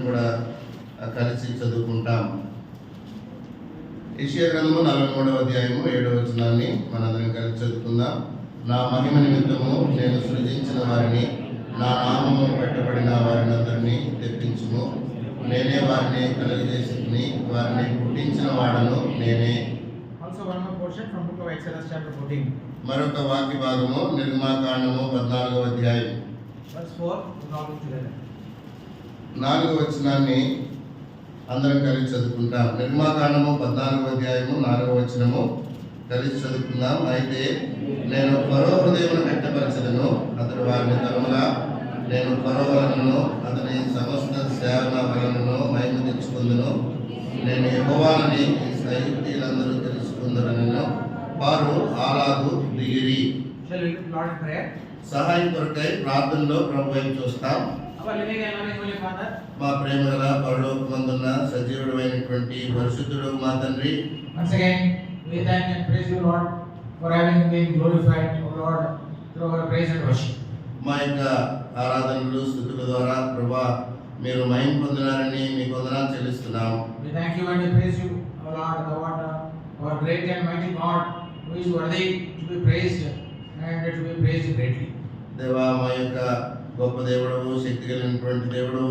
కూడా కలిసి చదువుకుంటాం. యెషయా గ్రంథము 43వ అధ్యాయము 7వ వచనాన్ని మనందరం కలిసి చదువుకుందాం. నా మహిమ నిమిత్తము నేను సృజించిన వారిని, నా నామము పెట్టబడిన వారినందరినీ తెప్పించుము. నేనే వారిని కలుగజేసి వారిని పుట్టించిన వాడను నేనే. మరొక వాక్య భాగము నిర్గమాకాండము 14వ అధ్యాయం 4వ వచనాన్ని అందరం కలిసి చదువుకుంటాం. నిర్గమాకాండము 14వ అధ్యాయము 4వ వచనము కలిసి చదువుకుందాం. అయితే నేను ఫరో హృదయమును వ్యక్తపరచదను, అతడు వారిని తరుముగా నేను ఫరో వలనను అతని సమస్త సేవల వలనను మహిమ తెచ్చుకుందును. నేను యెహోవానని ఐగుప్తీయులందరూ తెలుసుకుందరనను. వారు ఆలాగు దిగిరి. సహాయం కొరకై ప్రార్థనలో ప్రభు వైపు చూస్తాం. మా ప్రేమ గల పరలోకమందున్న సజీవుడైనటువంటి పరిశుద్ధుడు మా తండ్రి, once again we thank and praise you Lord for having been glorified, O Lord, through our praise and worship. మా యొక్క ఆరాధనలు స్తుతుల ద్వారా ప్రభా మీరు మహిమ పొందినారని మీకు వందనాలు చెల్లిస్తున్నాం. We thank you and we praise you, O Lord, the one our great and mighty God who is worthy to be praised and to be praised greatly. దేవా, మా యొక్క గొప్ప దేవుడు, శక్తి కలిగినటువంటి దేవుడు,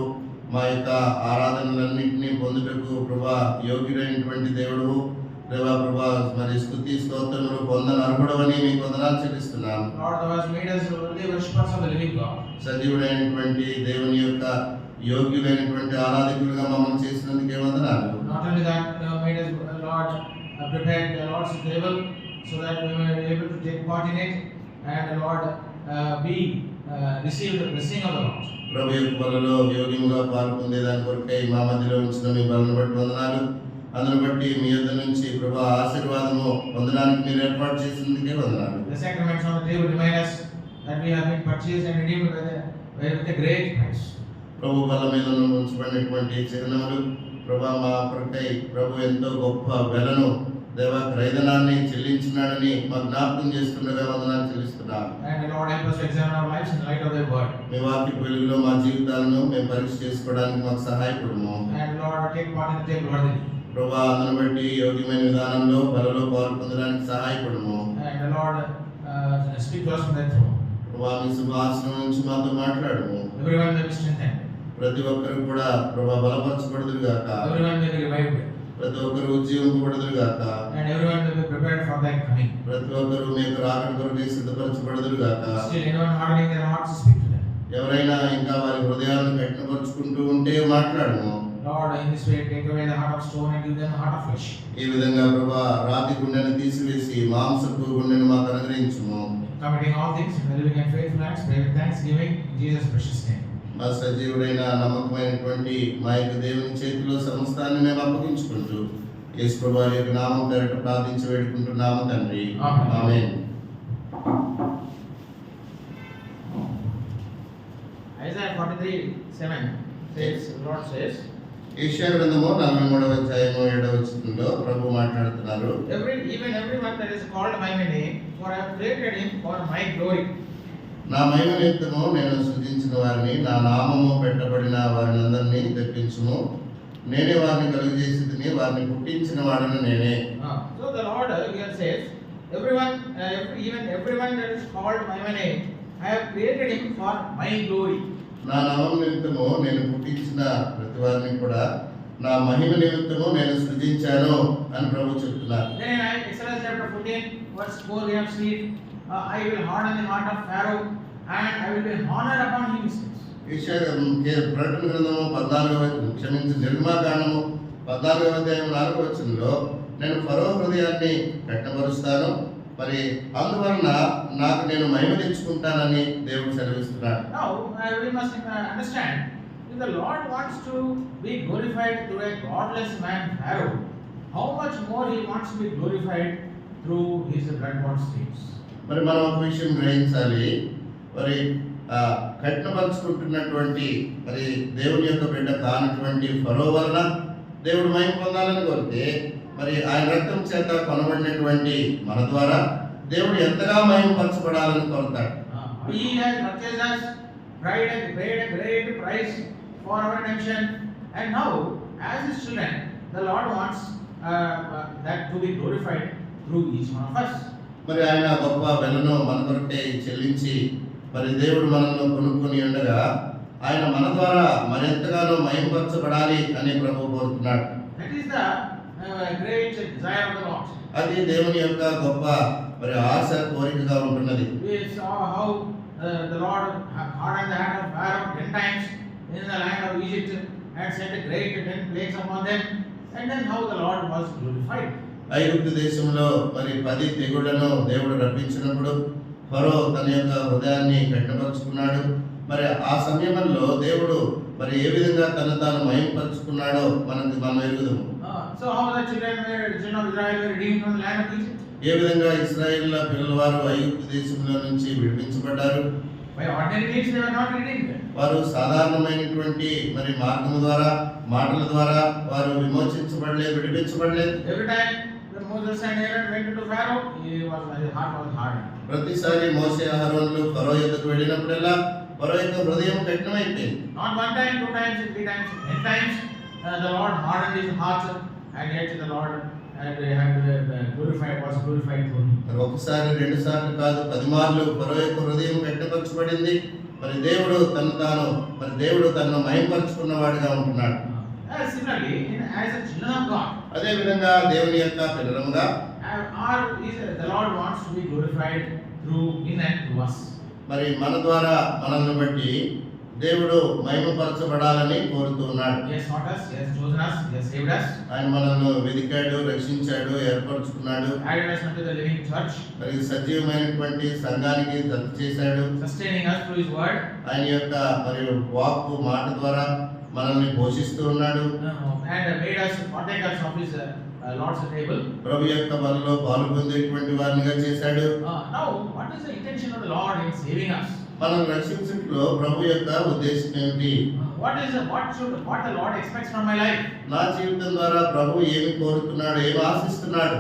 మా యొక్క ఆరాధనలన్నింటినీ పొందుటకు ప్రభా యోగ్యుడైనటువంటి దేవుడు దేవా. ప్రభా మరి స్తుతి స్తోత్రములు పొందనర్హుడవని మీకు వందనాలు చెల్లిస్తున్నాం. Lord, thou hast made us worthy worshippers of the living God. సజీవుడైనటువంటి దేవుని యొక్క యోగ్యులైనటువంటి ఆరాధకులుగా మమ్మల్ని చేసినందుకే వందనాలు. Not only that, thou made us, Lord, prepared the Lord's table so that we were able to take part in it and Lord receive the blessing of the Lord. ప్రభు యొక్క బలలో యోగ్యంగా పాల్పొందే దాని కొరకై మా మధ్యలో ఉంచిన మీ బలను బట్టి వందనాలు. అందును బట్టి మీ యొద్ద నుంచి ప్రభు ఆశీర్వాదము పొందడానికి మీరు ఏర్పాటు చేసినందుకే వందనాలు. The sacraments on the table remind us that we have been purchased and redeemed with a great price. ప్రభు బల మీద ఉంచబడినటువంటి చిరునములు ప్రభు మా కొరకై ప్రభు ఎంతో గొప్ప వెలను దేవా క్రయధనాన్ని చెల్లించినాడని మా జ్ఞాపకం చేస్తుండగా వందనాలు చెల్లిస్తున్నాం. And Lord, help us to examine our lives in the light of thy word. మీ వాక్య వెలుగులో మా జీవితాలను మేము పరీక్ష చేసుకోవడానికి మాకు సహాయపడము. And Lord, take part in the table worthily. ప్రభా అందును బట్టి యోగ్యమైన విధానంలో బలలో పాల్పొందడానికి సహాయపడము. And Lord, speak to us from thy throne. ప్రభా మీ సింహాసనం నుంచి మాతో మాట్లాడము. Everyone may be strengthened. ప్రతి ఒక్కరు కూడా ప్రభా బలపరచబడుదురు గాక. Everyone may be revived. ప్రతి ఒక్కరు ఉజ్జీవింపబడుదురు గాక. And everyone may be prepared for thy coming. ప్రతి ఒక్కరు మీకు రాకడ కొరకు సిద్ధపరచబడుదురు గాక. Still anyone hardening their hearts, speak to them. ఎవరైనా ఇంకా వారి హృదయాలను కఠినపరుచుకుంటూ ఉంటే మాట్లాడము. Lord, in this way take away the heart of stone and give them a heart of flesh. ఈ విధంగా ప్రభా రాతి గుండెను తీసివేసి మాంసపు గుండెను మాకు అనుగ్రహించుము. Committing all things in the living and faithful acts, pray with thanksgiving in Jesus' precious name. మా సజీవుడైన నమ్మకమైనటువంటి మా యొక్క దేవుని చేతిలో సమస్తాన్ని మేము అప్పగించుకుంటూ యేసు ప్రభువారి యొక్క నామం పేరిట ప్రార్థించి వేడుకుంటున్నాము తండ్రి. ఆమేన్. Isaiah 43:7 says, the Lord says, యెషయా గ్రంథము 43వ అధ్యాయము 7వ వచనంలో ప్రభు మాట్లాడుతున్నారు. even everyone that is called by my name, for I have created him for my glory. నా మహిమ నిమిత్తము నేను సృజించిన వారిని, నా నామము పెట్టబడిన వారినందరినీ తెప్పించుము. నేనే వారిని కలుగజేసితిని, వారిని పుట్టించిన వాడను నేనే. So the Lord here says, even everyone that is called by my name, I have created him for my glory. నా నామం నిమిత్తము నేను పుట్టించిన ప్రతి వారిని కూడా నా మహిమ నిమిత్తము నేను సృజించాను అని ప్రభు చెప్తున్నారు. Then in Exodus chapter 14 verse 4 we have seen, I will harden the heart of Pharaoh and I will be honored upon his sins. ప్రకటన గ్రంథము 14వ నిర్గమాకాండము 14వ అధ్యాయం 4వ వచనంలో నేను ఫరో హృదయాన్ని కఠినపరుస్తాను, మరి అందువలన నాకు నేను మహిమ తెచ్చుకుంటానని దేవుడు సెలవిస్తున్నాడు. Now we must understand, if the Lord wants to be glorified through a godless man Pharaoh, how much more he wants to be glorified through his blood-bought saints. మరి మనం ఒక విషయం గ్రహించాలి. మరి కఠినపరుచుకుంటున్నటువంటి మరి దేవుని యొక్క బిడ్డ కానటువంటి ఫరో వలన దేవుడు మహిమ పొందాలని కోరితే, మరి ఆయన రక్తం చేత కొనబడినటువంటి మన ద్వారా దేవుడు ఎంతగా మహిమపరచబడాలని కోరుతాడు. He has purchased us, paid a great price for our redemption, And now, as His children, the Lord wants that to be glorified through each one of us. మరి ఆయన గొప్ప వెలను మన కొరకే చెల్లించి మరి దేవుడు మనల్ని కొనుక్కొని ఉండగా ఆయన మన ద్వారా మరింతగానో మహిమపరచబడాలి అని ప్రభువు కోరుతున్నాడు. That is the great desire of the Lord. అది దేవుని యొక్క గొప్ప మరి ఆశ కోరికగా ఉంటున్నది. We saw how the Lord hardened the heart of Pharaoh 10 times in the land of Egypt and sent a great 10 plagues upon them, and then how the Lord was glorified. ఐగుప్తు దేశంలో మరి 10 తెగుళ్లను దేవుడు రప్పించినప్పుడు ఫరో తన యొక్క హృదయాన్ని కఠినపరుచుకున్నాడు. మరి ఆ సమయంలో దేవుడు మరి ఏ విధంగా తాను మహిమపరుచుకున్నాడో మనం ఎరుగుదాము. So how the children of Israel were redeemed from the land of Egypt? ఏ విధంగా ఇశ్రాయేలు పిల్లవారు ఐగుప్తు దేశంలో నుంచి విడిపించబడ్డారు? By ordinary means they were not redeemed. వారు సాధారణమైనటువంటి మరి మార్గము ద్వారా మాటల ద్వారా వారు విడిపించబడలేదు. Every time when Moses and Aaron went into Pharaoh, his heart was hardened. ప్రతిసారి మోసే అహరోనులు ఫరో యొద్దకు వెళ్ళినప్పుడల్లా ఫరో యొక్క హృదయం కఠినమైపోయింది. Not 1 time, 2 times, 3 times, 10 times the Lord hardened his heart, and yet the Lord was glorified through him. మరి ఒకసారి 2 సార్లు కాదు 10 మార్లు ఫరో యొక్క హృదయం కఠినపరచబడింది. మరి దేవుడు తనను మహిమపరుచుకున్నవాడిగా ఉంటున్నాడు. Similarly, as a children of God, అదే విధంగా దేవుని యొక్క పిల్లలముగా the Lord wants to be glorified through in and through us. మరి మన ద్వారా మనల్ని బట్టి దేవుడు మహిమపరచబడాలని కోరుతూ ఉన్నాడు. He has sought us, He has chosen us, He has saved us. ఆయన మనల్ని వెదికాడు, రక్షించాడు, ఏర్పరచుకున్నాడు. Added us unto the living church. మరి సజీవమైనటువంటి సంఘానికి జత చేశాడు. Sustaining us through His word. ఆయన యొక్క మరి వాక్కు మాట ద్వారా మనల్ని పోషిస్తూ ఉన్నాడు. And made us partakers of His Lord's table. ప్రభు యొక్క బలలో పాల్గొనేటువంటి వారినిగా చేశాడు. Now, what is the intention of the Lord in saving us? మనం రక్షించట్లో ప్రభు యొక్క ఉద్దేశం ఏమిటి? What the Lord expects from my life? నా జీవితం ద్వారా ప్రభు ఏమి కోరుతున్నాడు, ఏమి ఆశిస్తున్నాడు?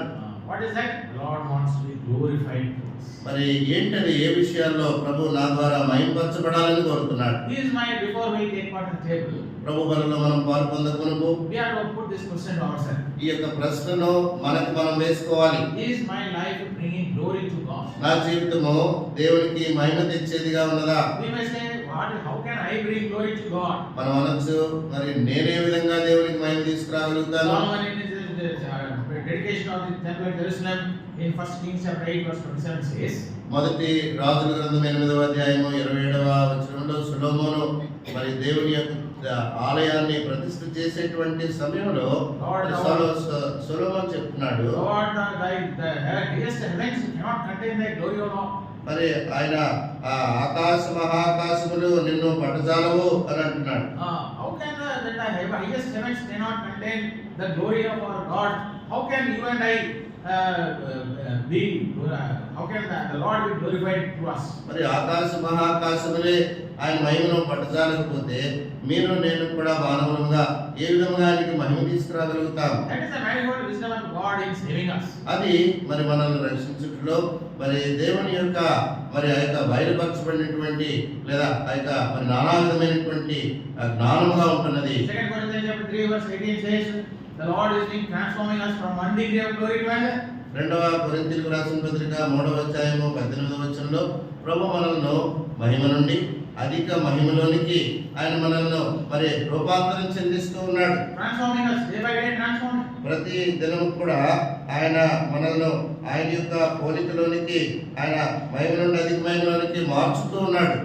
What is that? The Lord wants to be glorified to us. మరి ఏంటది? ఏ విషయాల్లో ప్రభు నా ద్వారా మహిమపరచబడాలని కోరుతున్నాడు? He is my before we take part in the table. ప్రభు బలలో మనం పాల్పొందకునకు We have to put this question to ourselves. ఈ యొక్క ప్రశ్నను మనం వేసుకోవాలి. Is my life bringing glory to God? నా జీవితము దేవునికి మహిమ తెచ్చేదిగా ఉన్నదా? We may say, how can I bring glory to God? మనం అనొచ్చు, మరి నేనే విధంగా దేవునికి మహిమ తీసుకురాగలుగుతాను? Solomon in his dedication of the temple of Jerusalem in 1 Kings chapter 8 verse 27 says, మొదటి రాజుల గ్రంథం 8వ అధ్యాయము 27వ వచనంలో సొలొమోను మరి దేవుని యొక్క ఆలయాన్ని ప్రతిష్ఠ చేసేటువంటి సమయంలో సొలొమోను చెప్తున్నాడు, Lord, the highest heavens cannot contain thy glory, O Lord. మరి ఆయన ఆకాశ మహాకాశములు నిన్ను పట్టజాలవు అని అంటున్నాడు. How can the highest heavens cannot contain the glory of our God? How can you and I how can the Lord be glorified through us? మరి ఆకాశ మహాకాశములే ఆయన మహిమను పట్టజాలకపోతే మీరు నేను కూడా మానవులుగా ఏ విధంగా ఆయనకి మహిమ తీసుకురాగలుగుతాం? That is the manifold wisdom of God in saving us. అది మరి మనల్ని రక్షించుటలో మరి దేవుని యొక్క మరి ఆ యొక్క బయలుపరచబడినటువంటి లేదా ఆ యొక్క మరి నానా విధమైనటువంటి జ్ఞానముగా ఉంటున్నది. 2 Corinthians chapter 3 verse 18 says, the Lord is transforming us from one degree of glory to another. 2వ కొరింథీయులకు రాసిన పత్రిక 3వ అధ్యాయము 18వ వచనంలో ప్రభు మనల్ని మహిమ నుండి అధిక మహిమలోనికి ఆయన మనల్ని మరి రూపాంతరం చెందిస్తూ ఉన్నాడు. Transforming us day by day, transforming. ప్రతి దినము కూడా ఆయన మనల్ని ఆయన యొక్క పోలికలోనికి ఆయన మహిమ నుండి అధిక మహిమలోనికి మార్చుతూ ఉన్నాడు.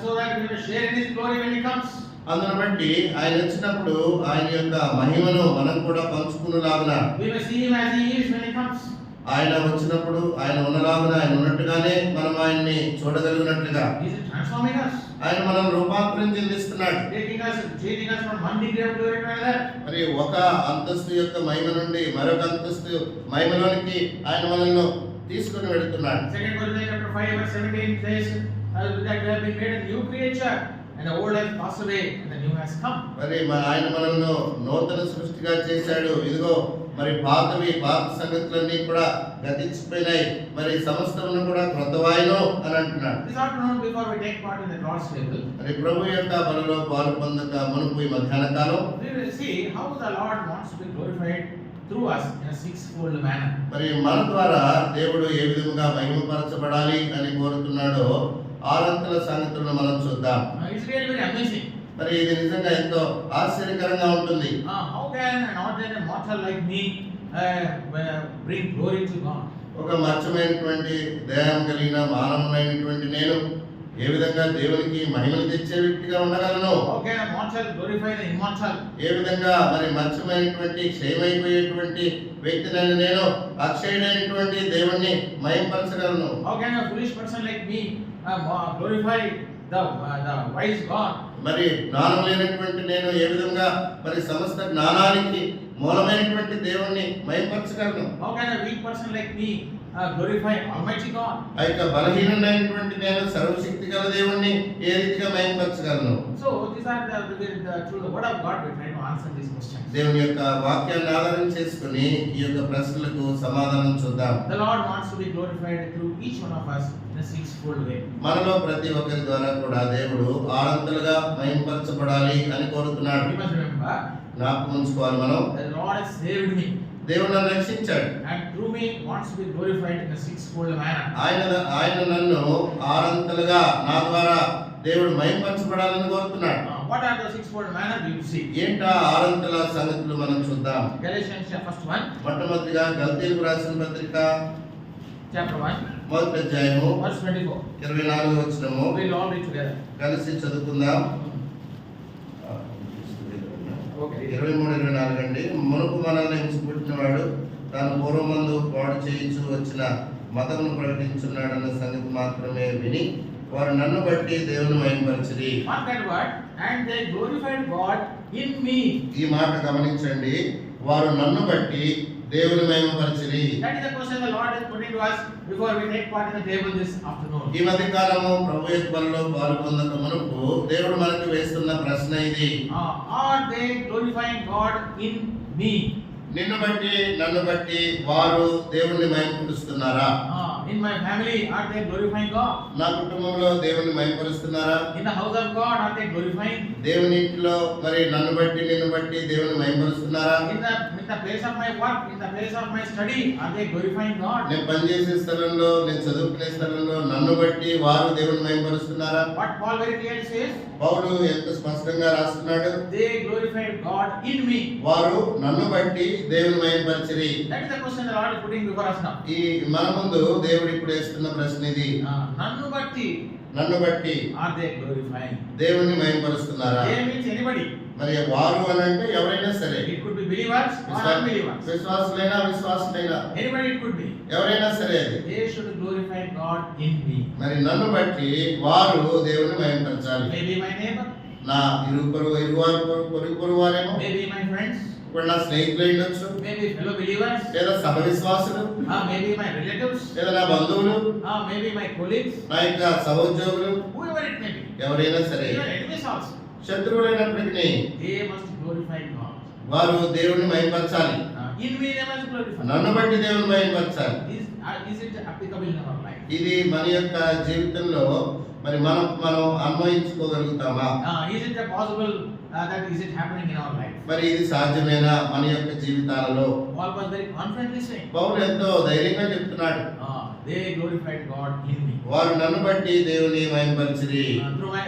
So that we will share in His glory when He comes. అందును బట్టి ఆయన వచ్చినప్పుడు ఆయన యొక్క మహిమను మనం కూడా పంచుకునేలాగున We will see Him as He is when He comes. ఆయన వచ్చినప్పుడు ఆయన ఉన్నలాగున ఆయన ఉన్నట్టుగానే మనం ఆయన్ని చూడగలిగినట్లుగా He is transforming us. ఆయన మనం రూపాంతరం చెందిస్తున్నాడు. Changing us from one degree of glory to another. మరి ఒక అంతస్తు యొక్క మహిమ నుండి మరొక అంతస్తు మహిమలోనికి ఆయన మనల్ని తీసుకుని వెళ్తున్నాడు. 2 Corinthians chapter 5 verse 17 says that we have been made a new creature and the old has passed away and the new has come. మరి ఆయన మనల్ని నూతన సృష్టిగా చేశాడు. ఇదిగో మరి పాత సంగతులన్నీ కూడా గతించిపోయినాయి, మరి సమస్తమును కూడా క్రొత్తవాయను అని అంటున్నాడు. This afternoon, before we take part in the Lord's table, మరి ప్రభు యొక్క బలలో పాలు పొందక మునుపు ఈ మధ్యాహ్న కాలం we will see how the Lord wants to be glorified through us in a sixfold manner. మరి మన ద్వారా దేవుడు ఏ విధంగా మహిమపరచబడాలి అని కోరుతున్నాడో ఆరంతల సంగతులను మనం చూద్దాం. It's really very amazing. మరి ఇది నిజంగా ఎంతో ఆశ్చర్యకరంగా ఉంటుంది. How can an ordinary mortal like me bring glory to God? ఒక మచ్చమైనటువంటి దేహం కలిగిన మానవునైనటువంటి నేను ఏ విధంగా దేవునికి మహిమను తెచ్చే వ్యక్తిగా ఉండగలను? How can a mortal glorify the immortal? ఏ విధంగా మరి మచ్చమైనటువంటి క్షయమైపోయేటువంటి వ్యక్తినైన నేను అక్షయుడైనటువంటి దేవుణ్ణి మహిమపరచగలను? How can a foolish person like me glorify the wise God? మరి జ్ఞానం లేనటువంటి నేను ఏ విధంగా మరి సమస్త జ్ఞానానికి మూలమైనటువంటి దేవుణ్ణి మహిమపరచగలను? How can a weak person like me glorify Almighty God? ఆ యొక్క బలహీనుడైనటువంటి నేను సర్వశక్తి గల దేవుణ్ణి ఏ రీతిగా మహిమపరచగలను? So these are through the word of God we try to answer these questions. దేవుని యొక్క వాక్యాన్ని ఆధారం చేసుకుని ఈ యొక్క ప్రశ్నలకు సమాధానం చూద్దాం. The Lord wants to be glorified through each one of us in a sixfold way. మనలో ప్రతి ఒక్కరి ద్వారా కూడా దేవుడు ఆరంతలుగా మహిమపరచబడాలి అని కోరుతున్నాడు. We must remember జ్ఞాపకం ఉంచుకోవాలి మనం. the Lord has saved me దేవుడు నన్ను రక్షించాడు. and through me wants to be glorified in a sixfold manner. ఆయన నన్ను ఆరంతలుగా నా ద్వారా దేవుడు మహిమపరచబడాలని కోరుతున్నాడు. What are the sixfold manner we will see? ఏంటా ఆరంతల సంగతులు మనం చూద్దాం. Galatians first 1, మొట్టమొదటిగా గలతీయులకు రాసిన పత్రిక chapter 1, మొదటి అధ్యాయము verse 24. 24వ వచనము We will all read together. కలిసి చదువుకుందాం. Okay. 23-24 అండి. మునుపు మనల్ని హింసించినవాడు తాను పూర్వమందు పాడు చేయించు వచ్చిన మతమును ప్రకటించున్నాడన్న సంగతి మాత్రమే విని వారు నన్ను బట్టి దేవుని మహిమపరచిరి. Mark that word, and they glorified God in me. ఈ మాట గమనించండి. వారు నన్ను బట్టి దేవుని మహిమపరచిరి. That is the question the Lord is putting to us before we take part in the table this afternoon. ఈ మధ్య కాలము ప్రభు యొక్క బలిలో పాల్గొనక మునుపు దేవుడు మనకు వేస్తున్న ప్రశ్న ఇది. Are they glorifying God in me? నిన్ను బట్టి నన్ను బట్టి వారు దేవుణ్ణి మహిమపరుస్తున్నారా? In my family, are they glorifying God? నా కుటుంబంలో దేవుణ్ణి మహిమపరుస్తున్నారా? In the house of God, are they glorifying? దేవుని ఇంట్లో మరి నన్ను బట్టి నిన్ను బట్టి దేవుని మహిమపరుస్తున్నారా? In the place of my work, in the place of my study, are they glorifying God? నేను పనిచేసే స్థలంలో, నేను చదువుకునే స్థలంలో నన్ను బట్టి వారు దేవుని మహిమపరుస్తున్నారా? What Paul very clearly says, పౌలు ఎంత స్పష్టంగా రాస్తున్నాడు. they glorified God in me. వారు నన్ను బట్టి దేవుని మహిమపరచిరి. That is the question the Lord is putting before us now. ఈ మన ముందు దేవుడు ఇప్పుడు వేస్తున్న ప్రశ్న ఇది. నన్ను బట్టి are they glorifying? దేవుని మహిమపరుస్తున్నారా? They means anybody. మరి వారు అని అంటే ఎవరైనా సరే, It could be believers or unbelievers. విశ్వాసులైనా అవిశ్వాసులైనా Anybody it could be. ఎవరైనా సరే అది. They should glorify God in me. మరి నన్ను బట్టి వారు దేవుని మహిమపరచాలి. Maybe my neighbor, నా పొరుగు వారేమో, maybe my friends, ఇప్పుడు నా స్నేహితులు ఉండొచ్చు, maybe fellow believers, లేదా సహ విశ్వాసులు, maybe my relatives, లేదా నా బంధువులు, maybe my colleagues, నా యొక్క సహోద్యోగులు, whoever it may be. ఎవరైనా సరే, Even enemies also. శత్రువులైనప్పటికీ They must glorify God. వారు దేవుని మహిమపరచాలి. In me they must glorify. నన్ను బట్టి దేవుని మహిమపరచాలి. Is it applicable in our life? ఇది మన యొక్క జీవితంలో మరి మనం అన్వయించుకోగలుగుతామా? Is it possible is it happening in our life? మరి ఇది సాధ్యమేనా మన యొక్క జీవితాలలో? Paul was very confidently saying, పౌలు ఎంతో ధైర్యంగా చెప్తున్నాడు. they glorified God in me. వారు నన్ను బట్టి దేవుని మహిమపరచిరి. Through my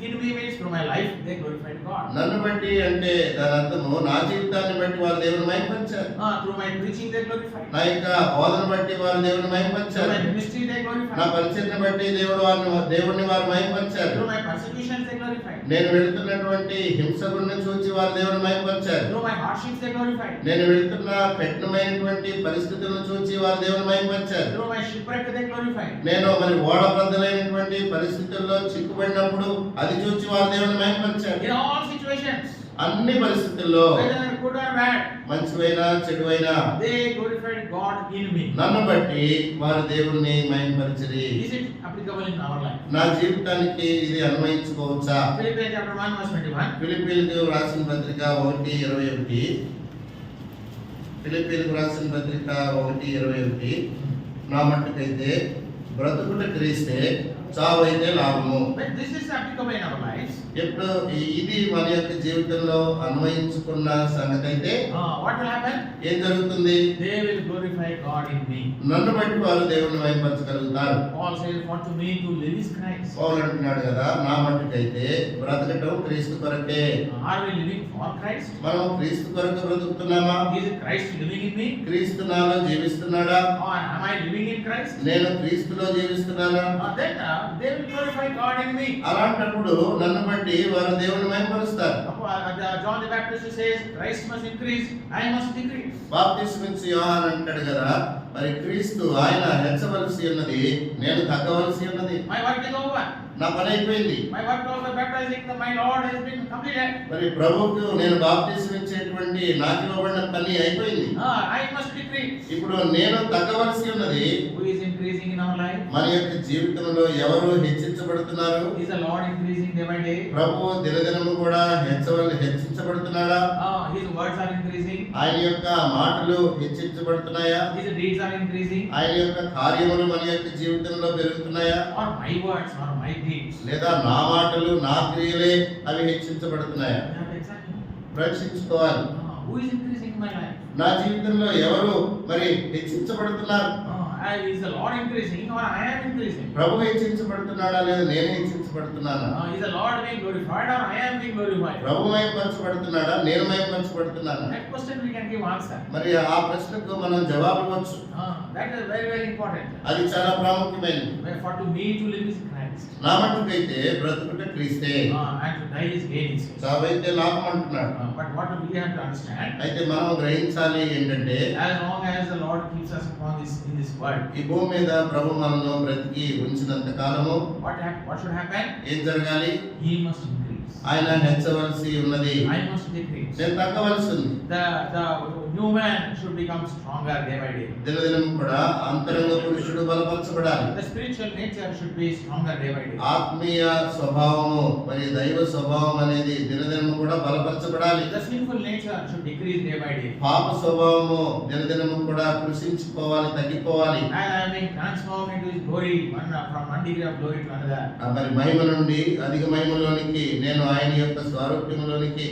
in me means through my life they glorified God. నన్ను బట్టి అంటే దాని అర్థము నా జీవితాన్ని బట్టి వారు దేవుని మహిమపరిచారు. Through my preaching they glorified. నా యొక్క బోధన బట్టి వారు దేవుని Through మహిమపరిచారు. my ministry they glorified. నా పరిచర్యను బట్టి దేవుని వారు మహిమపరిచారు. Through my persecutions they glorified. నేను వెళ్తున్నటువంటి హింస గుండా చూచి వారు దేవుని మహిమపరిచారు. Through my hardships they glorified. నేను వెళ్తున్న కఠినమైనటువంటి పరిస్థితులను చూచి వారు దేవుని మహిమపరిచారు. Through my shipwreck they glorified. నేను మరి ఓడబద్దలైనటువంటి పరిస్థితుల్లో చిక్కుబడినప్పుడు అది చూచి వారు దేవుని మహిమపరిచారు. In all situations అన్ని పరిస్థితుల్లో whether good or bad, మంచివైనా చెడువైనా they glorified God in me. నన్ను బట్టి వారు దేవుణ్ణి మహిమపరిచిరి. Is it applicable in our life? నా జీవితానికి ఇది అన్వయించుకోవచ్చా? Philippians chapter 1 verse 21. ఫిలిప్పీలకు రాసిన పత్రిక 1:21. ఫిలిప్పీలకు రాసిన పత్రిక 1:21. నా మట్టుకైతే బ్రతుకుట క్రీస్తే, చావైతే లాభము. When this is applicable in our lives, ఎప్పుడు ఇది మన యొక్క జీవితంలో అన్వయించుకున్న సంగతి అయితే what will happen? ఏం జరుగుతుంది? They will glorify God in me. నన్ను బట్టి వారు దేవుని మహిమపరచగలుగుతారు. Paul says, for to me to live is Christ. పౌలు అంటున్నాడు కదా, నా మట్టుకైతే బ్రతకటం క్రీస్తు కొరకే. Are we living for Christ? మనం క్రీస్తు కొరకు బ్రతుకుతున్నామా? Is Christ living in me? క్రీస్తు నాలో జీవిస్తున్నాడా? Or am I living in Christ? నేను క్రీస్తులో జీవిస్తున్నానా? Then they will glorify God in me. అలాంటప్పుడు నన్ను బట్టి వారు దేవుని మహిమపరుస్తారు. John the Baptist says, Christ must increase, I must decrease. బాప్తిస్మిచ్చి యోహాను అంటాడు కదా, మరి క్రీస్తు ఆయన హెచ్చవలసి ఉన్నది, నేను తగ్గవలసి ఉన్నది. My work is over. నా పని అయిపోయింది. My work of baptizing my Lord has been completed. మరి ప్రభువుకు నేను బాప్తిస్మిచ్చేటువంటి నాకు ఇవ్వబడిన పని అయిపోయింది. I must decrease. ఇప్పుడు నేను తగ్గవలసి ఉన్నది. Who is increasing in our life? మన యొక్క జీవితంలో ఎవరు హెచ్చించబడుతున్నారు? Is the Lord increasing day by day? ప్రభువు దినదినము కూడా హెచ్చించబడుతున్నాడా? His words are increasing. ఆయన యొక్క మాటలు హెచ్చించబడుతున్నాయా? His deeds are increasing. ఆయన యొక్క కార్యములు మన యొక్క జీవితంలో పెరుగుతున్నాయా? Or my words or my deeds. లేదా నా మాటలు నా క్రియలే అవి హెచ్చించబడుతున్నాయా? We have to examine. పరీక్షించుకోవాలి. Who is increasing in my life? నా జీవితంలో ఎవరు మరి హెచ్చించబడుతున్నారు? Is the Lord increasing or I am increasing? ప్రభు హెచ్చించబడుతున్నాడా లేదా నేను హెచ్చించబడుతున్నానా? Is the Lord being glorified or I am being glorified? ప్రభు మహిమపరచబడుతున్నాడా నేను మహిమపరచబడుతున్నానా? That question we can give answer. మరి ఆ ప్రశ్నకు మనం జవాబు ఇవ్వచ్చు. That is very very important. అది చాలా ప్రాముఖ్యమైనది. For to me to live is Christ. నా మట్టుకైతే బ్రతుకుట క్రీస్తే, And to die is gain. చావైతే లాభం అంటున్నాడు. But what we have to understand? అయితే మనం గ్రహించాలి ఏంటంటే, As long as the Lord keeps us upon this in this world, ఈ భూమి మీద ప్రభు మనల్ని బ్రతికి ఉంచినంత కాలము what should happen? ఏం జరగాలి? He must increase. ఆయన హెచ్చవలసి ఉన్నది, I must decrease. నేను తగ్గవలసి ఉంది. The new man should become stronger day by day. దినదినం కూడా అంతరంగ పురుషుడు బలపరచబడాలి. The spiritual nature should be stronger day by day. ఆత్మీయ స్వభావము మరి దైవ స్వభావం అనేది దినదినం కూడా బలపరచబడాలి. The sinful nature should decrease day by day. పాప స్వభావము దినదినము కూడా కృషించిపోవాలి, తగ్గిపోవాలి. And I am being transformed into His glory, from one degree of glory to another. మరి మహిమ నుండి అధిక మహిమలోనికి నేను ఆయన యొక్క స్వరూప్యములోనికి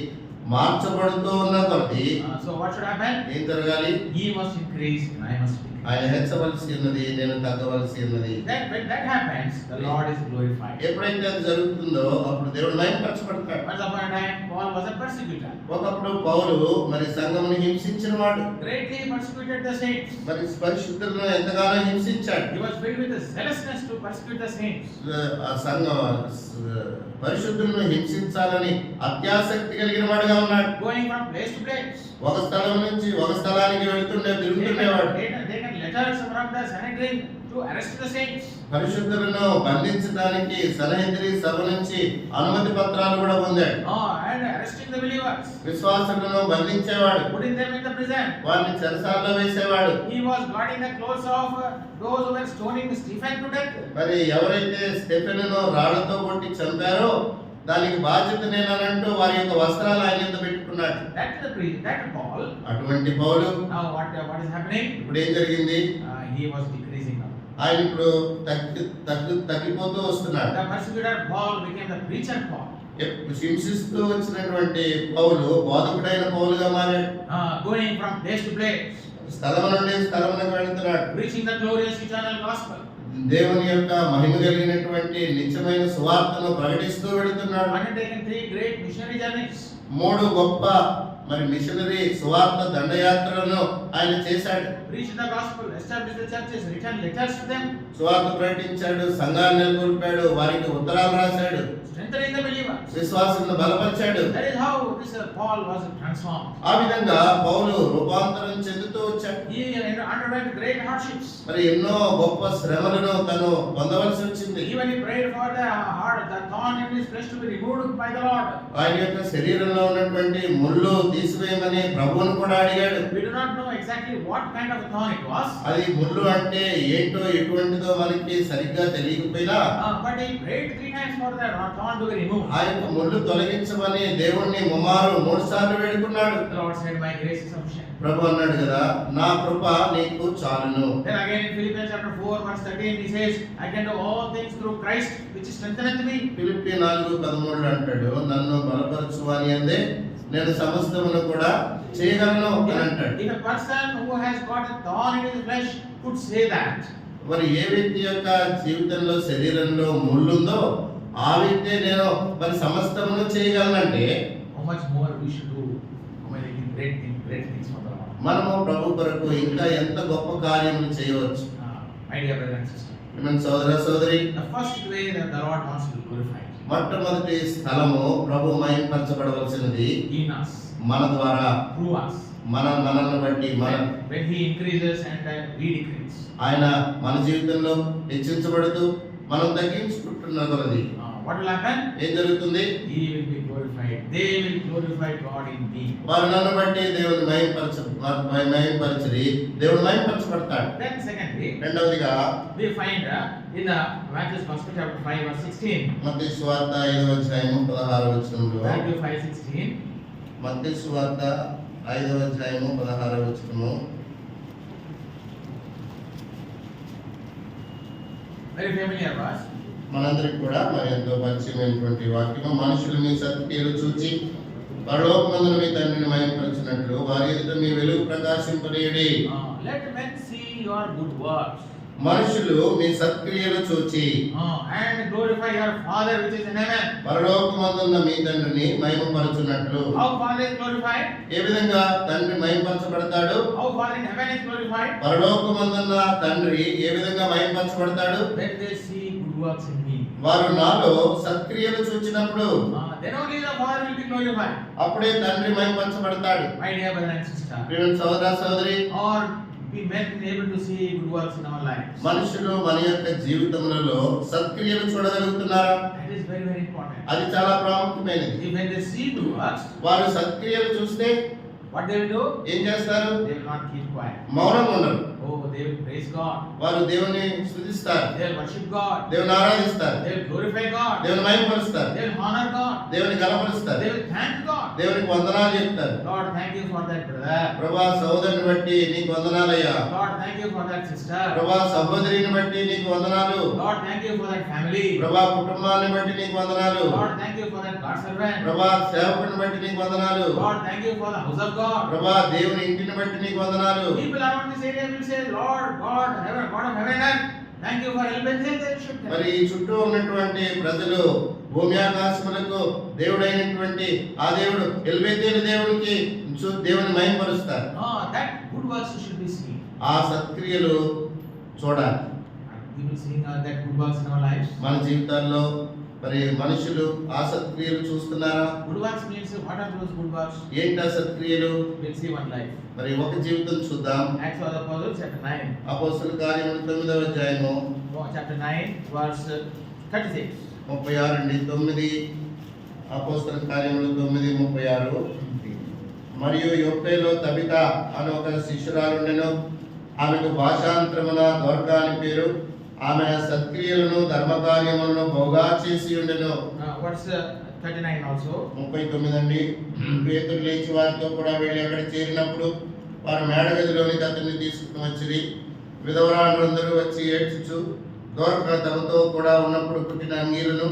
మార్చబడుతూ ఉన్న కొద్దీ So what should happen? ఏం జరగాలి? He must increase and I must decrease. ఆయన హెచ్చవలసి ఉన్నది, నేను తగ్గవలసి ఉన్నది. When that happens, the Lord is glorified. ఎప్పుడైతే అది జరుగుతుందో అప్పుడు దేవుడు మహిమపరచబడతాడు. Once upon a time, Paul was a persecutor. ఒకప్పుడు పౌలు మరి సంఘమును హింసించిన వాడు. Greatly persecuted the saints. మరి పరిశుద్ధులను ఎంతగానో హింసించాడు. He was filled with the zealousness to persecute the saints. ఆ సంఘ పరిశుద్ధులను హింసించాలని అత్యాసక్తి కలిగిన వాడుగా ఉన్నాడు. Going from place to place. ఒక స్థలం నుంచి ఒక స్థలానికి తిరుగుతుండేవాడు. Taken letters from the Sanhedrin to arrest the saints. పరిశుద్ధులను బంధించడానికి సన్హెద్రి సభ నుంచి అనుమతి పత్రాలు కూడా పొందాడు. And arresting the believers. విశ్వాసులను బంధించేవాడు, Putting them in the prison. వారిని చెరసాలలో వేసేవాడు. He was guarding the clothes of those who were stoning Stephen to death. మరి ఎవరైతే స్టెఫెనును రాళ్లతో కొట్టి చంపారో దానికి బాధ్యత నేనంటూ వారి యొక్క వస్త్రాలు ఆయన కింద పెట్టుకున్నాడు. That Paul. అటువంటి పౌలు Now what is happening? ఇప్పుడు ఏం జరిగింది? He was decreasing now. ఆయన ఇప్పుడు తగ్గిపోతూ వస్తున్నాడు. The persecutor Paul became the preacher Paul. హింసిస్తూ వచ్చినటువంటి పౌలు బోధకుడైన పౌలుగా మారాడు. Going from place to place. స్థలం నుండి స్థలమునకు వెళ్తున్నాడు. Preaching the glorious eternal gospel. దేవుని యొక్క మహిమ కలిగినటువంటి నిత్యమైన సువార్తను ప్రకటిస్తూ వెళుతున్నాడు. Undertaken 3 great missionary journeys. 3 గొప్ప మరి మిషనరీ సువార్త దండయాత్రలను ఆయన చేశాడు. Preached the gospel, established the churches, written letters to them. సువార్త ప్రకటించాడు, సంఘాన్ని నెలకొల్పాడు, వారికి ఉత్తరాలు రాశాడు, Strengthening the believers. విశ్వాసులను బలపరిచాడు. That is how this Paul was transformed. ఆ విధంగా పౌలు రూపాంతరం చెందుతూ వచ్చాడు. He underwent great hardships. మరి ఎన్నో గొప్ప శ్రమలను తను పొందవలసి వచ్చింది. Even he prayed for the thorn in his flesh to be removed by the Lord. ఆయన యొక్క శరీరంలో ఉన్నటువంటి ముళ్ళు తీసివేయమని ప్రభువును కూడా అడిగాడు. We do not know exactly what kind of thorn it was. అది ముళ్ళు అంటే ఏంటో ఎటువంటిదో మనకి సరిగ్గా తెలియకపోయినా But he prayed 3 times for that thorn to be removed. ఆ యొక్క ముళ్ళు తొలగించమని దేవుణ్ణి ముమ్మారు 3 సార్లు వేడుకున్నాడు. The Lord said, "My grace is sufficient." ప్రభు అన్నాడు కదా, నా కృప నీకు చాలును. Then again in Philippians chapter 4 verse 13 he says, "I can do all things through Christ which strengtheneth me." Philippi 4:13 అంటాడు, నన్ను బలపరచువాని అందే నేను సమస్తమును కూడా చేయగలను అని అంటాడు. If a person who has got a thorn in his flesh could say that, మరి ఏ వ్యక్తి యొక్క జీవితంలో శరీరంలో ముళ్ళుందో ఆ వ్యక్తే నేను మరి సమస్తమును చేయగలనంటే how much more we should do great things for the Lord. మనము ప్రభు కొరకు ఇంకా ఎంత గొప్ప కార్యములు చేయవచ్చు. My dear brother and sister, మన సోదర సోదరి, the first way that the Lord wants to be glorified మొట్టమొదటి స్థలము ప్రభు మహిమపరచబడవలసినది in us, మన ద్వారా, through us. మనల్ని బట్టి When he increases and we decrease. ఆయన మన జీవితంలో హెచ్చించబడుతూ మనం తగ్గించుకుంటున్న కొలది What will happen? ఏం జరుగుతుంది? He will be glorified. They will glorify God in me. వారు నన్ను బట్టి దేవుని మహిమపరచరి, దేవుడు మహిమపరచబడతాడు. Then secondly, రెండవదిగా we find in Matthew's Gospel chapter 5 verse 16. మత్తయి సువార్త 5:16 Matthew 5:16. మత్తయి సువార్త 5:16 Very familiar verse. మనందరికి కూడా మరి ఎంతో పరిచయమైనటువంటి వాక్యం. మనుషులు మీ సత్క్రియలు చూచి పరలోకమందున మీ తండ్రిని మహిమపరచినట్లు వారి ఎదుట మీ వెలుగు ప్రకాశింపనీయుడి. Let men see your good works. మనుషులు మీ సత్క్రియలు చూచి And glorify your Father which is in heaven. పరలోకమందున్న మీ తండ్రిని మహిమపరచునట్లు. How Father is glorified? ఏ విధంగా తండ్రి మహిమపరచబడతాడు? How Father in heaven is glorified? పరలోకమందున్న తండ్రి ఏ విధంగా మహిమపరచబడతాడు? When they see good works in me. వారు నాలో సత్క్రియలు చూచినప్పుడు Then only the Father will be glorified. అప్పుడే తండ్రి మహిమపరచబడతాడు. My dear brother and sister. ప్రియమైన సోదర సోదరి, Or we men able to see good works in our lives. మనుషులు మన యొక్క జీవితములలో సత్క్రియలు చూడగలుగుతున్నారా? That is very very important. అది చాలా ప్రాముఖ్యమైనది. If when they see good works, వారు సత్క్రియలు చూస్తే what they will do? ఏం చేస్తారు? They will not keep quiet. మౌనంగా ఉండరు. Oh, they will praise God. వారు దేవుని స్తుతిస్తారు, They will worship God. దేవుని ఆరాధిస్తారు, They will glorify God. దేవుని మహిమపరుస్తారు, They will honor God. దేవుని గణపరుస్తారు, They will thank God. దేవునికి వందనాలు చెప్తారు. Lord, thank you for that brother. ప్రభా సహోదరుని బట్టి నీకు వందనాలయ్యా. Lord, thank you for that sister. ప్రభా సహోదరిని బట్టి నీకు వందనాలు. Lord, thank you for that family. ప్రభా కుటుంబాన్ని బట్టి నీకు వందనాలు. Lord, thank you for that God servant. ప్రభా సేవకుని బట్టి నీకు వందనాలు. Lord, thank you for the house of God. ప్రభా దేవుని ఇంటిని బట్టి నీకు వందనాలు. People around this area will say, Lord, God, heaven, God of heaven and earth, thank you for helping them. They should tell. మరి ఈ చుట్టూ ఉన్నటువంటి ప్రజలు భూమి ఆకాశములకు దేవుడైనటువంటి ఆ దేవుడు ఎల్బెతేలు దేవునికి దేవుని మహిమపరుస్తారు. That good works should be seen. ఆ సత్క్రియలు చూడాలి. We will see that good works in our lives. మన జీవితాల్లో మరి మనుషులు ఆ సత్క్రియలు చూస్తున్నారా? Good works means what are those good works? ఏంటి ఆ సత్క్రియలు? We'll see one life. మరి ఒక జీవితం చూద్దాం. Acts of the Apostles chapter 9. అపోస్తలుల కార్యములు 9వ అధ్యాయము Chapter 9 verse 36. 36 అపోస్తలుల కార్యములు 9:36. మరియు యొప్పేలో తబిత అనే ఒక శిష్యురాలుండెను. ఆమెకు భాషాంతరమున దొర్కా అని పేరు. ఆమె సత్క్రియలను ధర్మకార్యములను బహుగా చేసి ఉండెను. What's 39 also? 39 పేతురు లేచి వారితో కూడా వెళ్ళి అక్కడ చేరినప్పుడు వారు మేడగదిలోనికి అతన్ని తీసుకుని వచ్చిరి. విధవరాండ్రందరూ వచ్చి ఏడ్చుచు దొరక తమతో కూడా ఉన్నప్పుడు పుట్టిన అంగీలను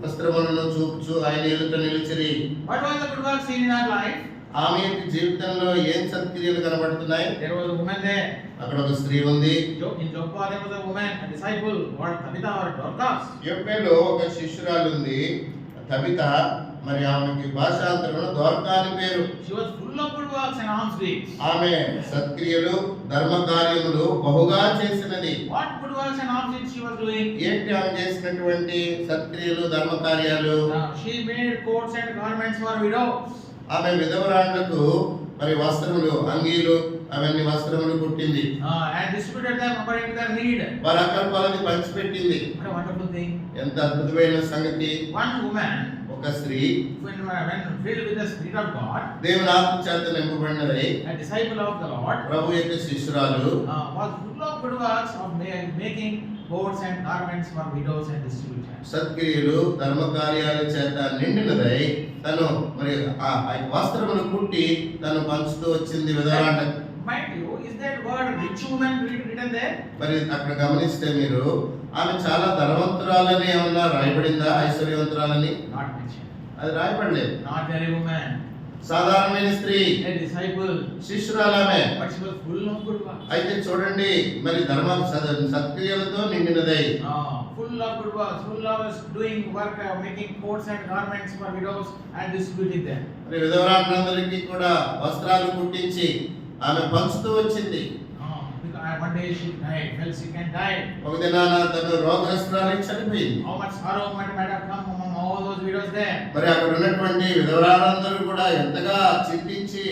వస్త్రములను చూపుచు ఆయన ఎదుట నిలిచిరి. What was the good works seen in our life? ఆమె యొక్క జీవితంలో ఏం సత్క్రియలు కనబడుతున్నాయి? There was a woman there. అక్కడ ఒక స్త్రీ ఉంది. In Joppa there was a woman, a disciple called Tabitha or Dorcas. యొప్పేలో ఒక శిష్యురాలు ఉంది తబిత. మరి ఆమెకి భాషాంతరంలో దొర్కా అని పేరు. She was full of good works and alms deeds. ఆమె సత్క్రియలు ధర్మకార్యములు బహుగా చేసినది. What good works and alms deeds she was doing? ఏంటి ఆమె చేసినటువంటి సత్క్రియలు ధర్మకార్యాలు? She made coats and garments for widows. ఆమె విధవరాండ్లకు మరి వస్త్రములు, అంగీలు, అవన్నీ వస్త్రములు కుట్టింది. And distributed them according to their need. వారి అక్కల కొలది పంచిపెట్టింది. What a wonderful thing. ఎంత అద్భుతమైన సంగతి. One woman, ఒక స్త్రీ when filled with the Spirit of God, దేవుని ఆత్మ చేత నింపబడినదై, a disciple of the Lord, ప్రభు యొక్క శిష్యురాలు, was full of good works of making coats and garments for widows and distributors. సత్క్రియలు, ధర్మ కార్యాల చేత నిండినదై తను మరి ఆ వస్త్రములు కుట్టి తను పంచుతూ వచ్చింది విధవరాండ్లకు. Mind you, is that word rich woman written there? మరి అక్కడ గమనిస్తే మీరు ఆమె చాలా ధనవంతురాలని ఏమన్నా రాయబడిందా, ఐశ్వర్యవంతురాలని? Not mentioned. అది రాయబడలేదు. Not a woman. సాధారణమైన స్త్రీ, A disciple. శిష్యురాలామె. But she was full of good works. అయితే చూడండి మరి సత్క్రియలతో నిండినదై, Full of good works, full of doing work, making coats and garments for widows and distributing them. మరి విధవరాండ్రందరికీ కూడా వస్త్రాలు కుట్టించి ఆమె పంచుతూ వచ్చింది. Because one day she died, fell sick and died. ఒక దినాన తను రోగగ్రస్తురాలై చనిపోయింది. How much sorrow might have come among all those widows there. మరి అక్కడ ఉన్నటువంటి విధవరాండ్రందరూ కూడా ఎంతగా చింతించి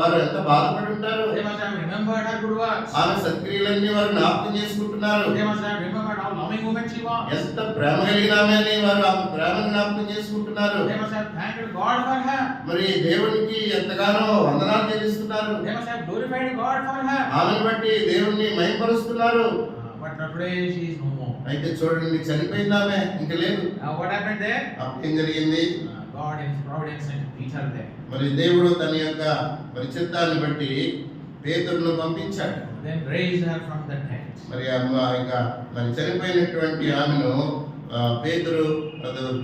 వారు ఎంత బాధపడి ఉంటారు. They must have remembered her good works. ఆమె సత్క్రియలన్నీ వారు జ్ఞాపకం చేసుకుంటున్నారు. They must have remembered how loving woman she was. ఎంత ప్రేమ కలిగిన ఆమె అని వారు ఆమె ప్రేమను జ్ఞాపకం చేసుకుంటున్నారు. They must have thanked God for her. మరి దేవునికి ఎంతగానో వందనాలు చెల్లిస్తున్నారు. They must have glorified God for her. ఆమెను బట్టి దేవుణ్ణి మహిమపరుస్తున్నారు. But today she is no more. అయితే చూడండి, చనిపోయింది ఆమె, ఇంక లేదు. What happened there? అప్పుడు ఏం జరిగింది? God in His providence sent Peter there. మరి దేవుడు తన యొక్క మరి చిత్తాన్ని బట్టి పేతురును పంపించాడు. Then raised her from the dead. మరి మరి చనిపోయినటువంటి ఆమెను పేతురు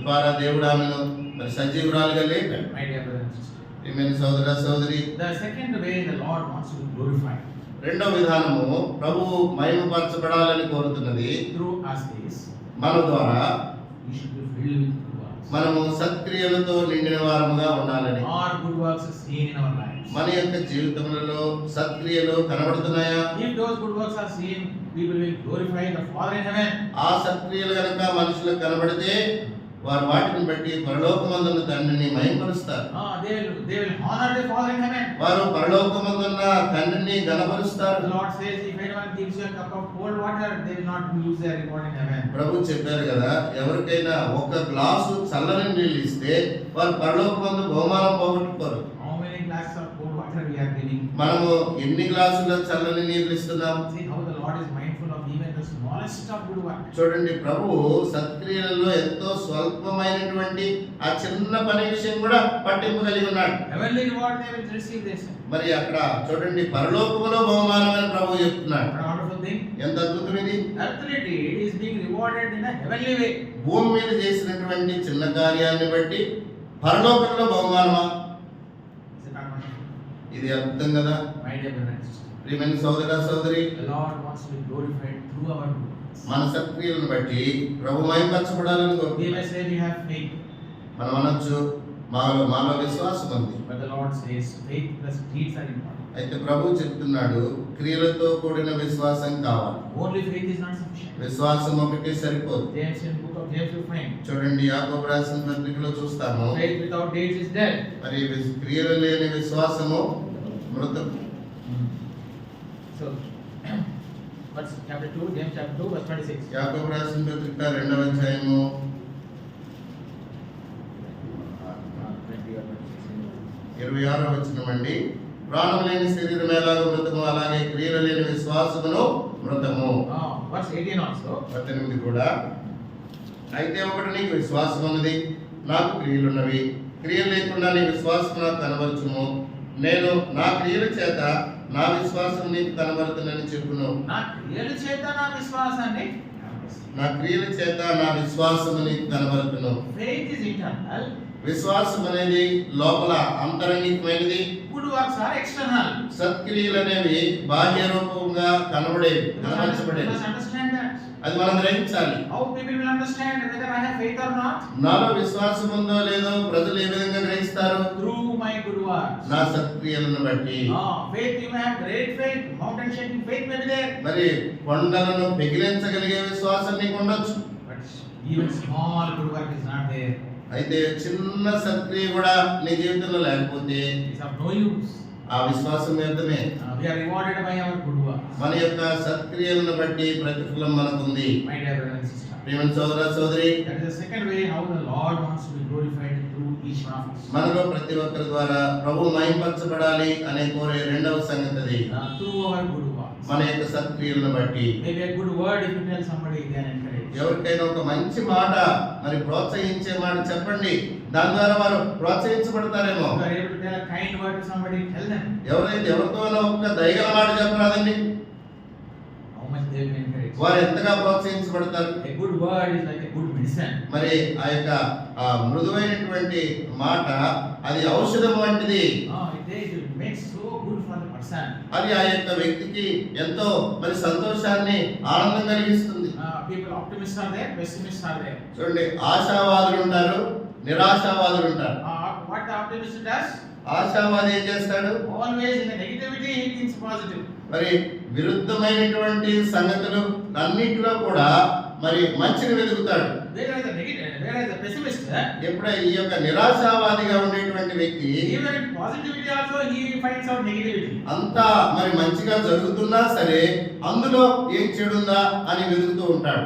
ద్వారా దేవుడు ఆమెను మరి సజీవురాలుగా లేపాడు. My dear brothers and sisters. ప్రియమైన సోదర సోదరి, The second way the Lord wants to be glorified. రెండో విధానము ప్రభువు మహిమపరచబడాలని కోరుతున్నది. Through us is మన ద్వారా we should be filled with good works. మనము సత్క్రియలతో నిండిన వారముగా ఉండాలని. Our good works are seen in our lives. మన యొక్క జీవితములలో సత్క్రియలు కనబడుతున్నాయా? If those good works are seen, people will glorify the Father in heaven. ఆ సత్క్రియలు కనుక మనుషులకు కనబడితే వారు వాటిని బట్టి పరలోకమందున్న తండ్రిని మహిమపరుస్తారు. They will honor the Father in heaven. వారు పరలోకమందున్న తండ్రిని ఘనపరుస్తారు. The Lord says, if anyone gives you a cup of cold water, they will not lose their reward in heaven. ప్రభు చెప్పారు కదా, ఎవరికైనా ఒక గ్లాసు చల్లని నీళ్ళు ఇస్తే వారు పరలోకమందు బహుమానం పోగొట్టుకోరు. How many glasses of cold water we are giving? మనము ఎన్ని గ్లాసుల చల్లని నీళ్ళు ఇస్తున్నాం? See how the Lord is mindful of even the smallest of good work. చూడండి, ప్రభు సత్క్రియలలో ఎంతో స్వల్పమైనటువంటి ఆ చిన్న పని విషయం కూడా పట్టింపు కలిగి ఉన్నాడు. Heavenly reward they will receive this. మరి అక్కడ చూడండి, పరలోకములో బహుమానం అని ప్రభు చెప్తున్నాడు. What a wonderful thing. ఎంత అద్భుతం ఇది. Earthly deed is being rewarded in a heavenly way. భూమి మీద చేసినటువంటి చిన్న కార్యాన్ని బట్టి పరలోకంలో బహుమానమా? Is it not wonderful? ఇది అద్భుతం కదా. My dear brothers and sisters. ప్రియమైన సోదర సోదరి, The Lord wants to be glorified through our good works. మన సత్క్రియలను బట్టి ప్రభు మహిమపరచబడాలని We కోరుకుంటున్నాడు. may say we have faith, మనం అనొచ్చు మాలో విశ్వాసం ఉంది. but the Lord says faith plus deeds are important. అయితే ప్రభు చెప్తున్నాడు, క్రియలతో కూడిన విశ్వాసం కావాలి. Only faith is not sufficient. విశ్వాసం ఒకటే సరిపోదు. James in book of James you find చూడండి, యాకోబు రాసిన పత్రికలో చూస్తాము, faith without deeds is dead. మరి క్రియలు లేని విశ్వాసము మృతం. So, verse chapter 2, James chapter 2, verse 26. యాకోబు రాసిన పత్రిక 2వ అధ్యాయము 26వ వచనం అండి. ప్రాణం లేని శరీరం ఎలాగో మృతము, అలాగే క్రియలు లేని విశ్వాసమును మృతము. Verse 18 also. 18 కూడా, అయితే ఒకటి నీకు విశ్వాసం ఉన్నది, నాకు క్రియలున్నవి. క్రియలు లేకుండా నీ విశ్వాసం నాకు కనబరచుము. నేను నా క్రియల చేత నా విశ్వాసం నీకు కనబడుతుందని చెప్పును. నా క్రియల చేత నా విశ్వాసాన్ని నా క్రియల చేత నా విశ్వాసం నీకు కనబడుతును. faith is internal, విశ్వాసం అనేది లోపల అంతరంగికమైనది. good works are external. సత్క్రియలు అనేవి బాహ్య రూపంగా కనబడేవి, You కనబరచబడేవి. must understand that. అది మనం గ్రహించాలి. How people will understand whether I have faith or not? నాలో విశ్వాసం ఉందో లేదో ప్రజలు ఏ విధంగా గ్రహిస్తారు? Through my good works. నా సత్క్రియలను బట్టి. Faith, you may have great faith, mountain shaking faith may be there. మరి కొండలను పెగిలించగలిగే విశ్వాసం నీకు ఉండొచ్చు. But even small good work is not there. అయితే చిన్న సత్క్రియ కూడా నీ జీవితంలో లేకపోతే it's of no use. ఆ విశ్వాసం వ్యర్థమే. We are rewarded by our good works. మన యొక్క సత్క్రియలను బట్టి ప్రతిఫలం మనకుంది. My dear brother and sister. ప్రియమైన సోదర సోదరి, That is the second way how the Lord wants to be glorified through each one of us. మనలో ప్రతి ఒక్కరి ద్వారా ప్రభు మహింపరచబడాలి అనే కోరే రెండవ సంగతి Through our good works. మన యొక్క సత్క్రియలను బట్టి. Maybe a good word if you tell somebody, they are encouraged. ఎవరికైనా ఒక మంచి మాట, మరి ప్రోత్సహించే మాట చెప్పండి, దాని ద్వారా వారు ప్రోత్సహించబడతారేమో. If you are able to tell a kind word to somebody, tell them. ఎవరితోనో ఒక దయగల మాట చెప్పరాదండి, How much they will be encouraged. వారు ఎంతగా ప్రోత్సహించబడతారు. A good word is like a good medicine. మరి ఆ యొక్క మృదువైనటువంటి మాట అది ఔషధం వంటిది. It will make so good for the person. అది ఆ యొక్క వ్యక్తికి ఎంతో మరి సంతోషాన్ని, ఆనందం కలిగిస్తుంది. People optimists are there, pessimists are there. చూడండి, ఆశావాదులు ఉంటారు, నిరాశావాదులు ఉంటారు. What the optimist does? ఆశావాది ఏం చేస్తాడు? Always in the negativity he thinks positive. మరి విరుద్ధమైనటువంటి సంగతులు అన్నిటిలో కూడా మరి మంచిని వెతుకుతాడు. Whereas the pessimist, ఎప్పుడై ఈ యొక్క నిరాశావాదిగా ఉండేటువంటి వ్యక్తి even in positivity also he finds out negativity. అంతా మరి మంచిగా జరుగుతున్నా సరే అందులో ఏం చెడుందా అని వెతుకుతూ ఉంటాడు.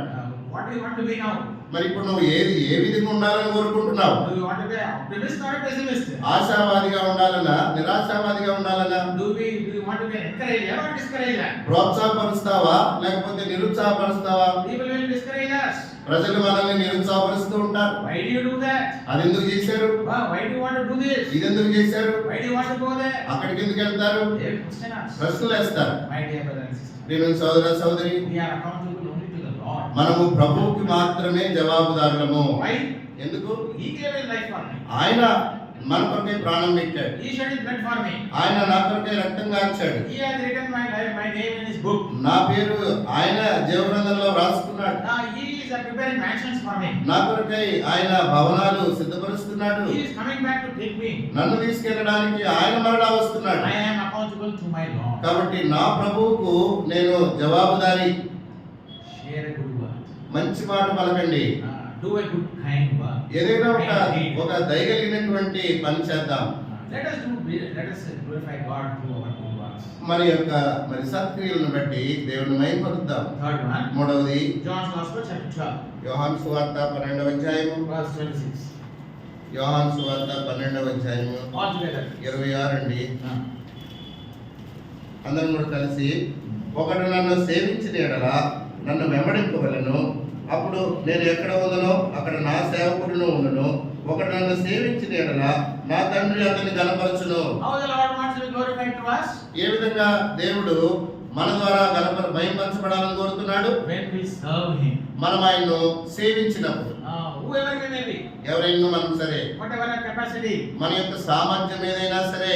What do you want to be now? మరి ఇప్పుడు నువ్వు ఏ విధంగా ఉండాలని కోరుకుంటున్నావు? Do you want to be an optimist or a pessimist? ఆశావాదిగా ఉండాలనా, నిరాశావాదిగా ఉండాలనా? Do you want to be an encourager or discourager? ప్రోత్సాహపరుస్తావా లేకపోతే నిరుత్సాహపరుస్తావా? People will discourage us. ప్రజలు మనల్ని నిరుత్సాహపరుస్తూ ఉంటారు. Why do you do that? అది ఎందుకు చేశారు? Why do you want to do this? ఇది ఎందుకు చేశారు? Why do you want to go there? అక్కడికి ఎందుకు వెళ్తారు? They will question us. ప్రశ్నలు వేస్తారు. My dear brother and sister, ప్రియమైన సోదర సోదరి, we are accountable only to the Lord. మనము ప్రభువుకి మాత్రమే జవాబుదారులము. Why? ఎందుకు? He gave his life for me. ఆయన మన కొరకే ప్రాణం పెట్టాడు. He shed his blood for me. ఆయన నా కొరకే రక్తం కార్చాడు. He has written my name in his book. నా పేరు ఆయన జీవగ్రంథంలో రాసుకున్నాడు. He is preparing mansions for me. నా కొరకై ఆయన భవనాలు సిద్ధపరుస్తున్నాడు. He is coming back to take me. నన్ను తీసుకెళ్ళడానికి ఆయన మరలా వస్తున్నాడు. I am accountable to my Lord. కాబట్టి నా ప్రభువుకు నేను జవాబుదారి. Share a good word. మంచి మాట పలకండి. Do a good kind word. ఏదైనా ఒక దయగలిగినటువంటి పని చేద్దాం. Let us glorify God through our good works. మరి సత్క్రియలను బట్టి దేవుని మహిమపరుద్దాం. Third one. మూడవది John's Gospel chapter 12. యోహాను సువార్త 12వ అధ్యాయము. Verse 26. యోహాను సువార్త 12వ అధ్యాయము All together. 26 అండి. అందరం కూడా కలిసి, ఒకడు నన్ను సేవించిన ఎడల నన్ను వెంబడింపవలెను, అప్పుడు నేను ఎక్కడ ఉందనో అక్కడ నా సేవకుడును ఉండును. ఒకడు నన్ను సేవించిన ఎడల నా తండ్రి అతన్ని గణపరచును. How the Lord wants to be glorified to us? ఏ విధంగా దేవుడు మన ద్వారా మహిమపరచబడాలని కోరుతున్నాడు? When we serve Him. మనం ఆయన్ను సేవించినప్పుడు. Whoever we may be. ఎవరైనా మనం సరే, Whatever our capacity. మన యొక్క సామర్థ్యం ఏదైనా సరే,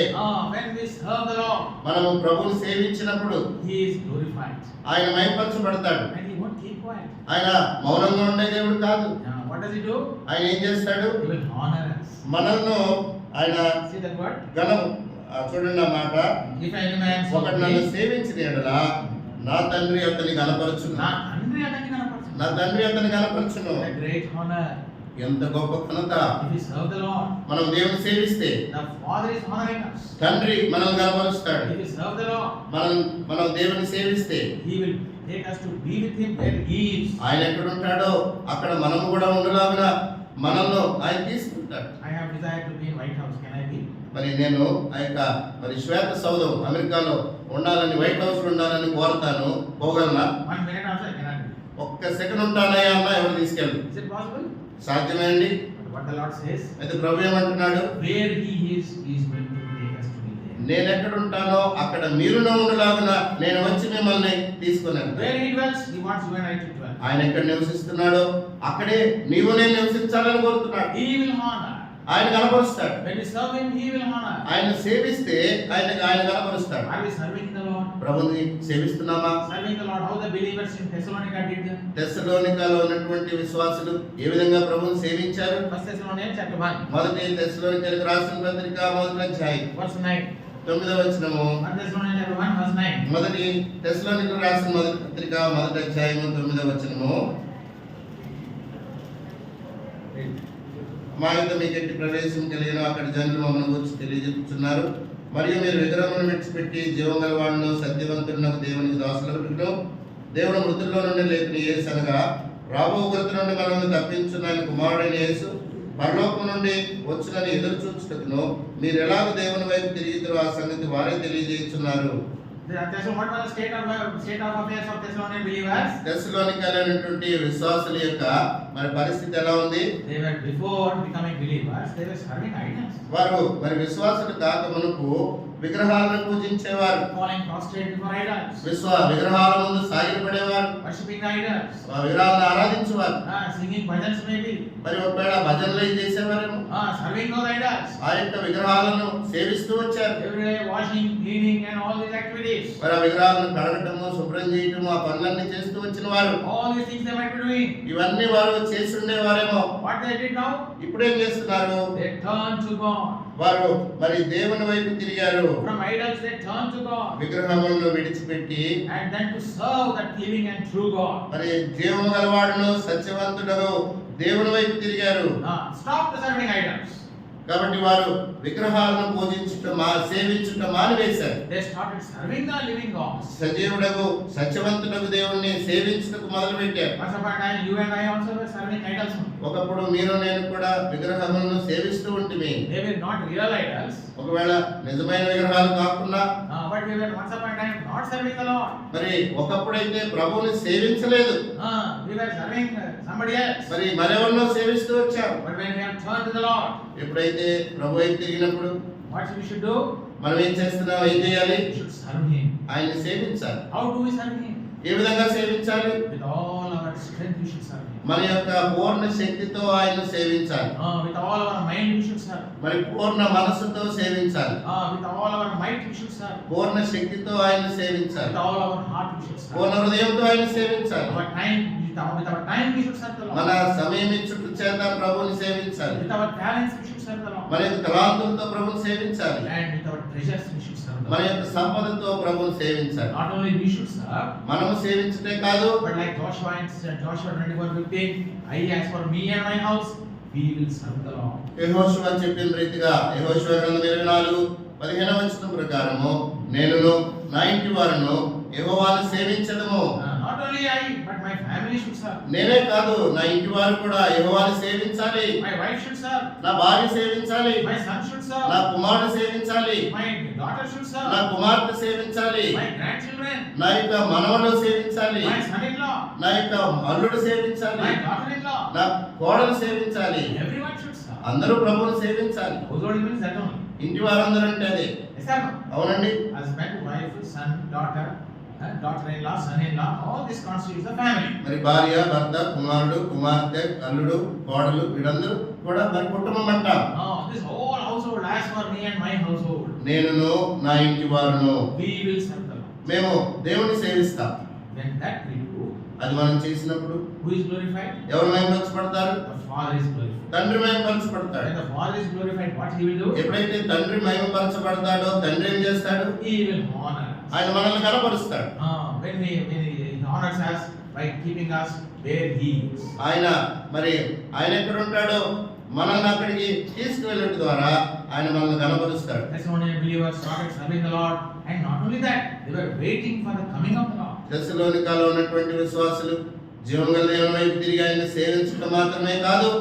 When we serve the Lord. మనము ప్రభువుని సేవించినప్పుడు He is glorified. ఆయన మహిమపరచబడతాడు. And He won't keep quiet. ఆయన మౌనంగా ఉండే దేవుడు కాదు. What does He do? ఆయన ఏం చేస్తాడు? He will honor us. మనల్ని ఆయన See that word? చూడండి ఆ మాట. If any man ఒకటి నన్ను సేవించిన ఎడల నా తండ్రి అతని గణపరచును. నా తండ్రి అతని గణపరచును. A great honor. ఎంత గొప్ప ఘనత. If we serve the Lord. మనం దేవుని సేవిస్తే The Father is honoring us. తండ్రి మనల్ని గణపరుస్తాడు. If we serve the Lord. మనం దేవుని సేవిస్తే He will take us to be with Him where He is. ఆయన ఎక్కడ ఉంటాడో అక్కడ మనము కూడా ఉండలాగున మనల్ని ఆయన తీసుకుంటాడు. I have desired to be in White House. Can I be? మరి నేను ఆ యొక్క శ్వేత సౌధం అమెరికాలో ఉండాలని, వైట్ హౌస్ లో ఉండాలని కోరుతాను. పోగలనా? 1 minute also I cannot do. ఒక్క సెకండ్ ఉంటానయ్యా అన్న ఎవరు తీసుకెళ్ళి? Is it possible? సాధ్యమే అండి. What the Lord says? అయితే ప్రభు ఏమంటున్నాడు? Where He is going to take us to be there. నేను ఎక్కడ ఉంటానో అక్కడ మీరును ఉండలాగున నేను వచ్చి మిమ్మల్ని తీసుకున్నాను. Where He dwells, He wants you and I to dwell. ఆయన ఎక్కడ నివసిస్తున్నాడో అక్కడే నీవు నేను నివసించాలని కోరుతున్నాడు. He will honor. ఆయన కనపరుస్తాడు. When we serve Him, He will honor. ఆయన సేవిస్తే ఆయన కనపరుస్తాడు. Are we serving the Lord? ప్రభుని సేవిస్తున్నామా? Serving the Lord. How the believers in Thessalonica did. తెస్సలోనికలో ఉన్నటువంటి విశ్వాసులు ఏ విధంగా ప్రభువుని సేవించారు? 1 Thessalonians chapter 1. మొదటి తెస్సలోనికలకు రాసిన పత్రిక 1వ అధ్యాయం Verse 9. 9వ వచనము. 1 Thessalonians chapter 1 verse 9. మొదటి తెస్సలోనికలకు రాసిన మొదటి పత్రిక 1వ అధ్యాయం 9వ వచనము. మా యొక్క మీకు ఎట్టి ప్రవేశం కలిగిన అక్కడ జనులు మమ్మల్ని గురించి తెలియజెప్పుచున్నారు. మరియు మీరు విగ్రహమును విడిచిపెట్టి జీవం గల వాడును సత్యవంతుడునకు దేవునికి దాసులను దేవుడు మృతుల్లో నుండి లేపిన యేసు అనగా రాబో ఉగ్రత నుండి మనల్ని తప్పించున్న ఆయన కుమారుడైన యేసు పరలోకం నుండి వచ్చునని ఎదురు చూచుటకును మీరు ఎలాగ దేవుని వైపు తిరిగిద్దరో ఆ సంగతి వారే తెలియజేస్తున్నారు. What was the state of affairs of Thessalonian believers? తెస్సలోనికైనటువంటి విశ్వాసుల యొక్క మరి పరిస్థితి ఎలా ఉంది? They were before becoming believers, they were serving idols. వారు మరి విశ్వాసులు కాక మునుపు విగ్రహాలను పూజించేవారు. Falling prostrate before idols. విగ్రహాల ముందు సాగిలపడేవారు. Worshipping idols. విగ్రహాలను ఆరాధించేవారు. Singing bhajans maybe. మరి ఒకవేళ భజనలు చేసేవారేమో. Serving those idols. ఆ యొక్క విగ్రహాలను సేవిస్తూ వచ్చారు. Every day washing, cleaning and all these activities. మరి ఆ విగ్రహాలను కడగటము, శుభ్రం చేయటము, ఆ పనులన్నీ చేస్తూ వచ్చిన వారు. All these things they might be doing. ఇవన్నీ వారు చేసి ఉండేవారేమో. What they did now? ఇప్పుడు ఏం చేస్తున్నారు? They turned to God. వారు మరి దేవుని వైపు తిరిగారు. From idols they turned to God. విగ్రహములను విడిచిపెట్టి And then to serve that living and true God. మరి జీవము గలవాడును సత్యవంతుడగు దేవుని వైపు తిరిగారు. Stop the serving idols. కాబట్టి వారు విగ్రహాలను సేవించుట మానివేశారు. They started serving the living God. సజీవుడగు సత్యవంతుడగు దేవుణ్ణి సేవించుటకు మొదలు పెట్టారు. Once upon a time you and I also were serving idols. ఒకప్పుడు మీరు నేను కూడా విగ్రహములను సేవిస్తూ ఉంటిమి. They were not real idols. ఒకవేళ నిజమైన విగ్రహాలు కాకుండా but we were once upon a time not serving the Lord. మరి ఒకప్పుడైతే ప్రభువుని సేవించలేదు. We were serving somebody else. మరి మరెవరినో సేవిస్తూ వచ్చాం. But when we have turned to the Lord, ఎప్పుడైతే ప్రభు వైపు తిరిగినప్పుడు what we should do? మనం ఏం చేస్తున్నాం? ఏం చేయాలి? We should serve Him. ఆయన్ని సేవించాలి. How do we serve Him? ఏ విధంగా సేవించాలి? With all our strength we should serve Him. మన యొక్క పూర్ణ శక్తితో ఆయన్ను సేవించాలి. With all our mind we should serve. మరి పూర్ణ మనసుతో సేవించాలి. With all our might we should serve. పూర్ణ శక్తితో ఆయన్ను సేవించాలి. With all our heart we should serve. పూర్ణ హృదయంతో ఆయన్ని సేవించాలి. With our time we should serve the Lord. మన సమయం ఇచ్చుట చేత ప్రభువుని సేవించాలి. With our talents we should serve the Lord. మన యొక్క తలాంతులతో ప్రభువుని సేవించాలి. And with our treasures we should serve the మన Lord. యొక్క సంపదతో ప్రభువుని సేవించాలి. Not only we should serve, మనము సేవించటే కాదు, but like Joshua in Joshua 24:15, as for me and my house, we will serve the Lord. యెహోషువ చెప్పిన రీతిగా యెహోషువ గ్రంథం 24:15 వచనం ప్రకారము నేనును నా ఇంటి వారును యెహోవాను సేవించదము. Not only I, but my family should serve. నేనే కాదు నా ఇంటి వారు కూడా యెహోవాను సేవించాలి. My wife should serve. నా భార్య సేవించాలి. My son should serve. నా కుమారుడు సేవించాలి. My daughter should serve. నా కుమార్తె సేవించాలి. My grandchildren. నా యొక్క మనవడు సేవించాలి. My son-in-law. నా యొక్క అల్లుడు సేవించాలి. My daughter-in-law. నా కోడలు సేవించాలి. Everyone should serve. అందరూ ప్రభువుని సేవించాలి. Household means that only. ఇంటి వారందరూ అంటే అదే. Yes sir. అవునండి. Husband, wife, son, daughter, daughter-in-law, son-in-law, all this constitutes the family. మరి భార్య, భర్త, కుమారుడు, కుమార్తె, అల్లుడు, కోడలు వీరందరూ కూడా మరి కుటుంబం అంటాం. This whole household, as for me and my household, నేనును నా ఇంటి వారును we will serve the Lord. మేము దేవుని సేవిస్తాం. When that we do, అది మనం చేసినప్పుడు who is glorified? ఎవరు మహిమపరచబడతారు? The Father is glorified. తండ్రి మహిమపరచబడతాడు. When the Father is glorified, what He will do? ఎప్పుడైతే తండ్రి మహిమపరచబడతాడో తండ్రి ఏం చేస్తాడు? He will honor us. ఆయన మనల్ని కనపరుస్తాడు. When He honors us by keeping us where He is. ఆయన ఎక్కడ ఉంటాడో మనల్ని అక్కడికి తీసుకువెళ్ళడం ద్వారా ఆయన మనల్ని కనపరుస్తాడు. Thessalonian believers started serving the Lord, and not only that, they were waiting for the coming of the Lord. తెస్సలోనికలో ఉన్నటువంటి విశ్వాసులు జీవముగల దేవుని వైపు తిరిగి ఆయన్ని సేవించడం మాత్రమే కాదు,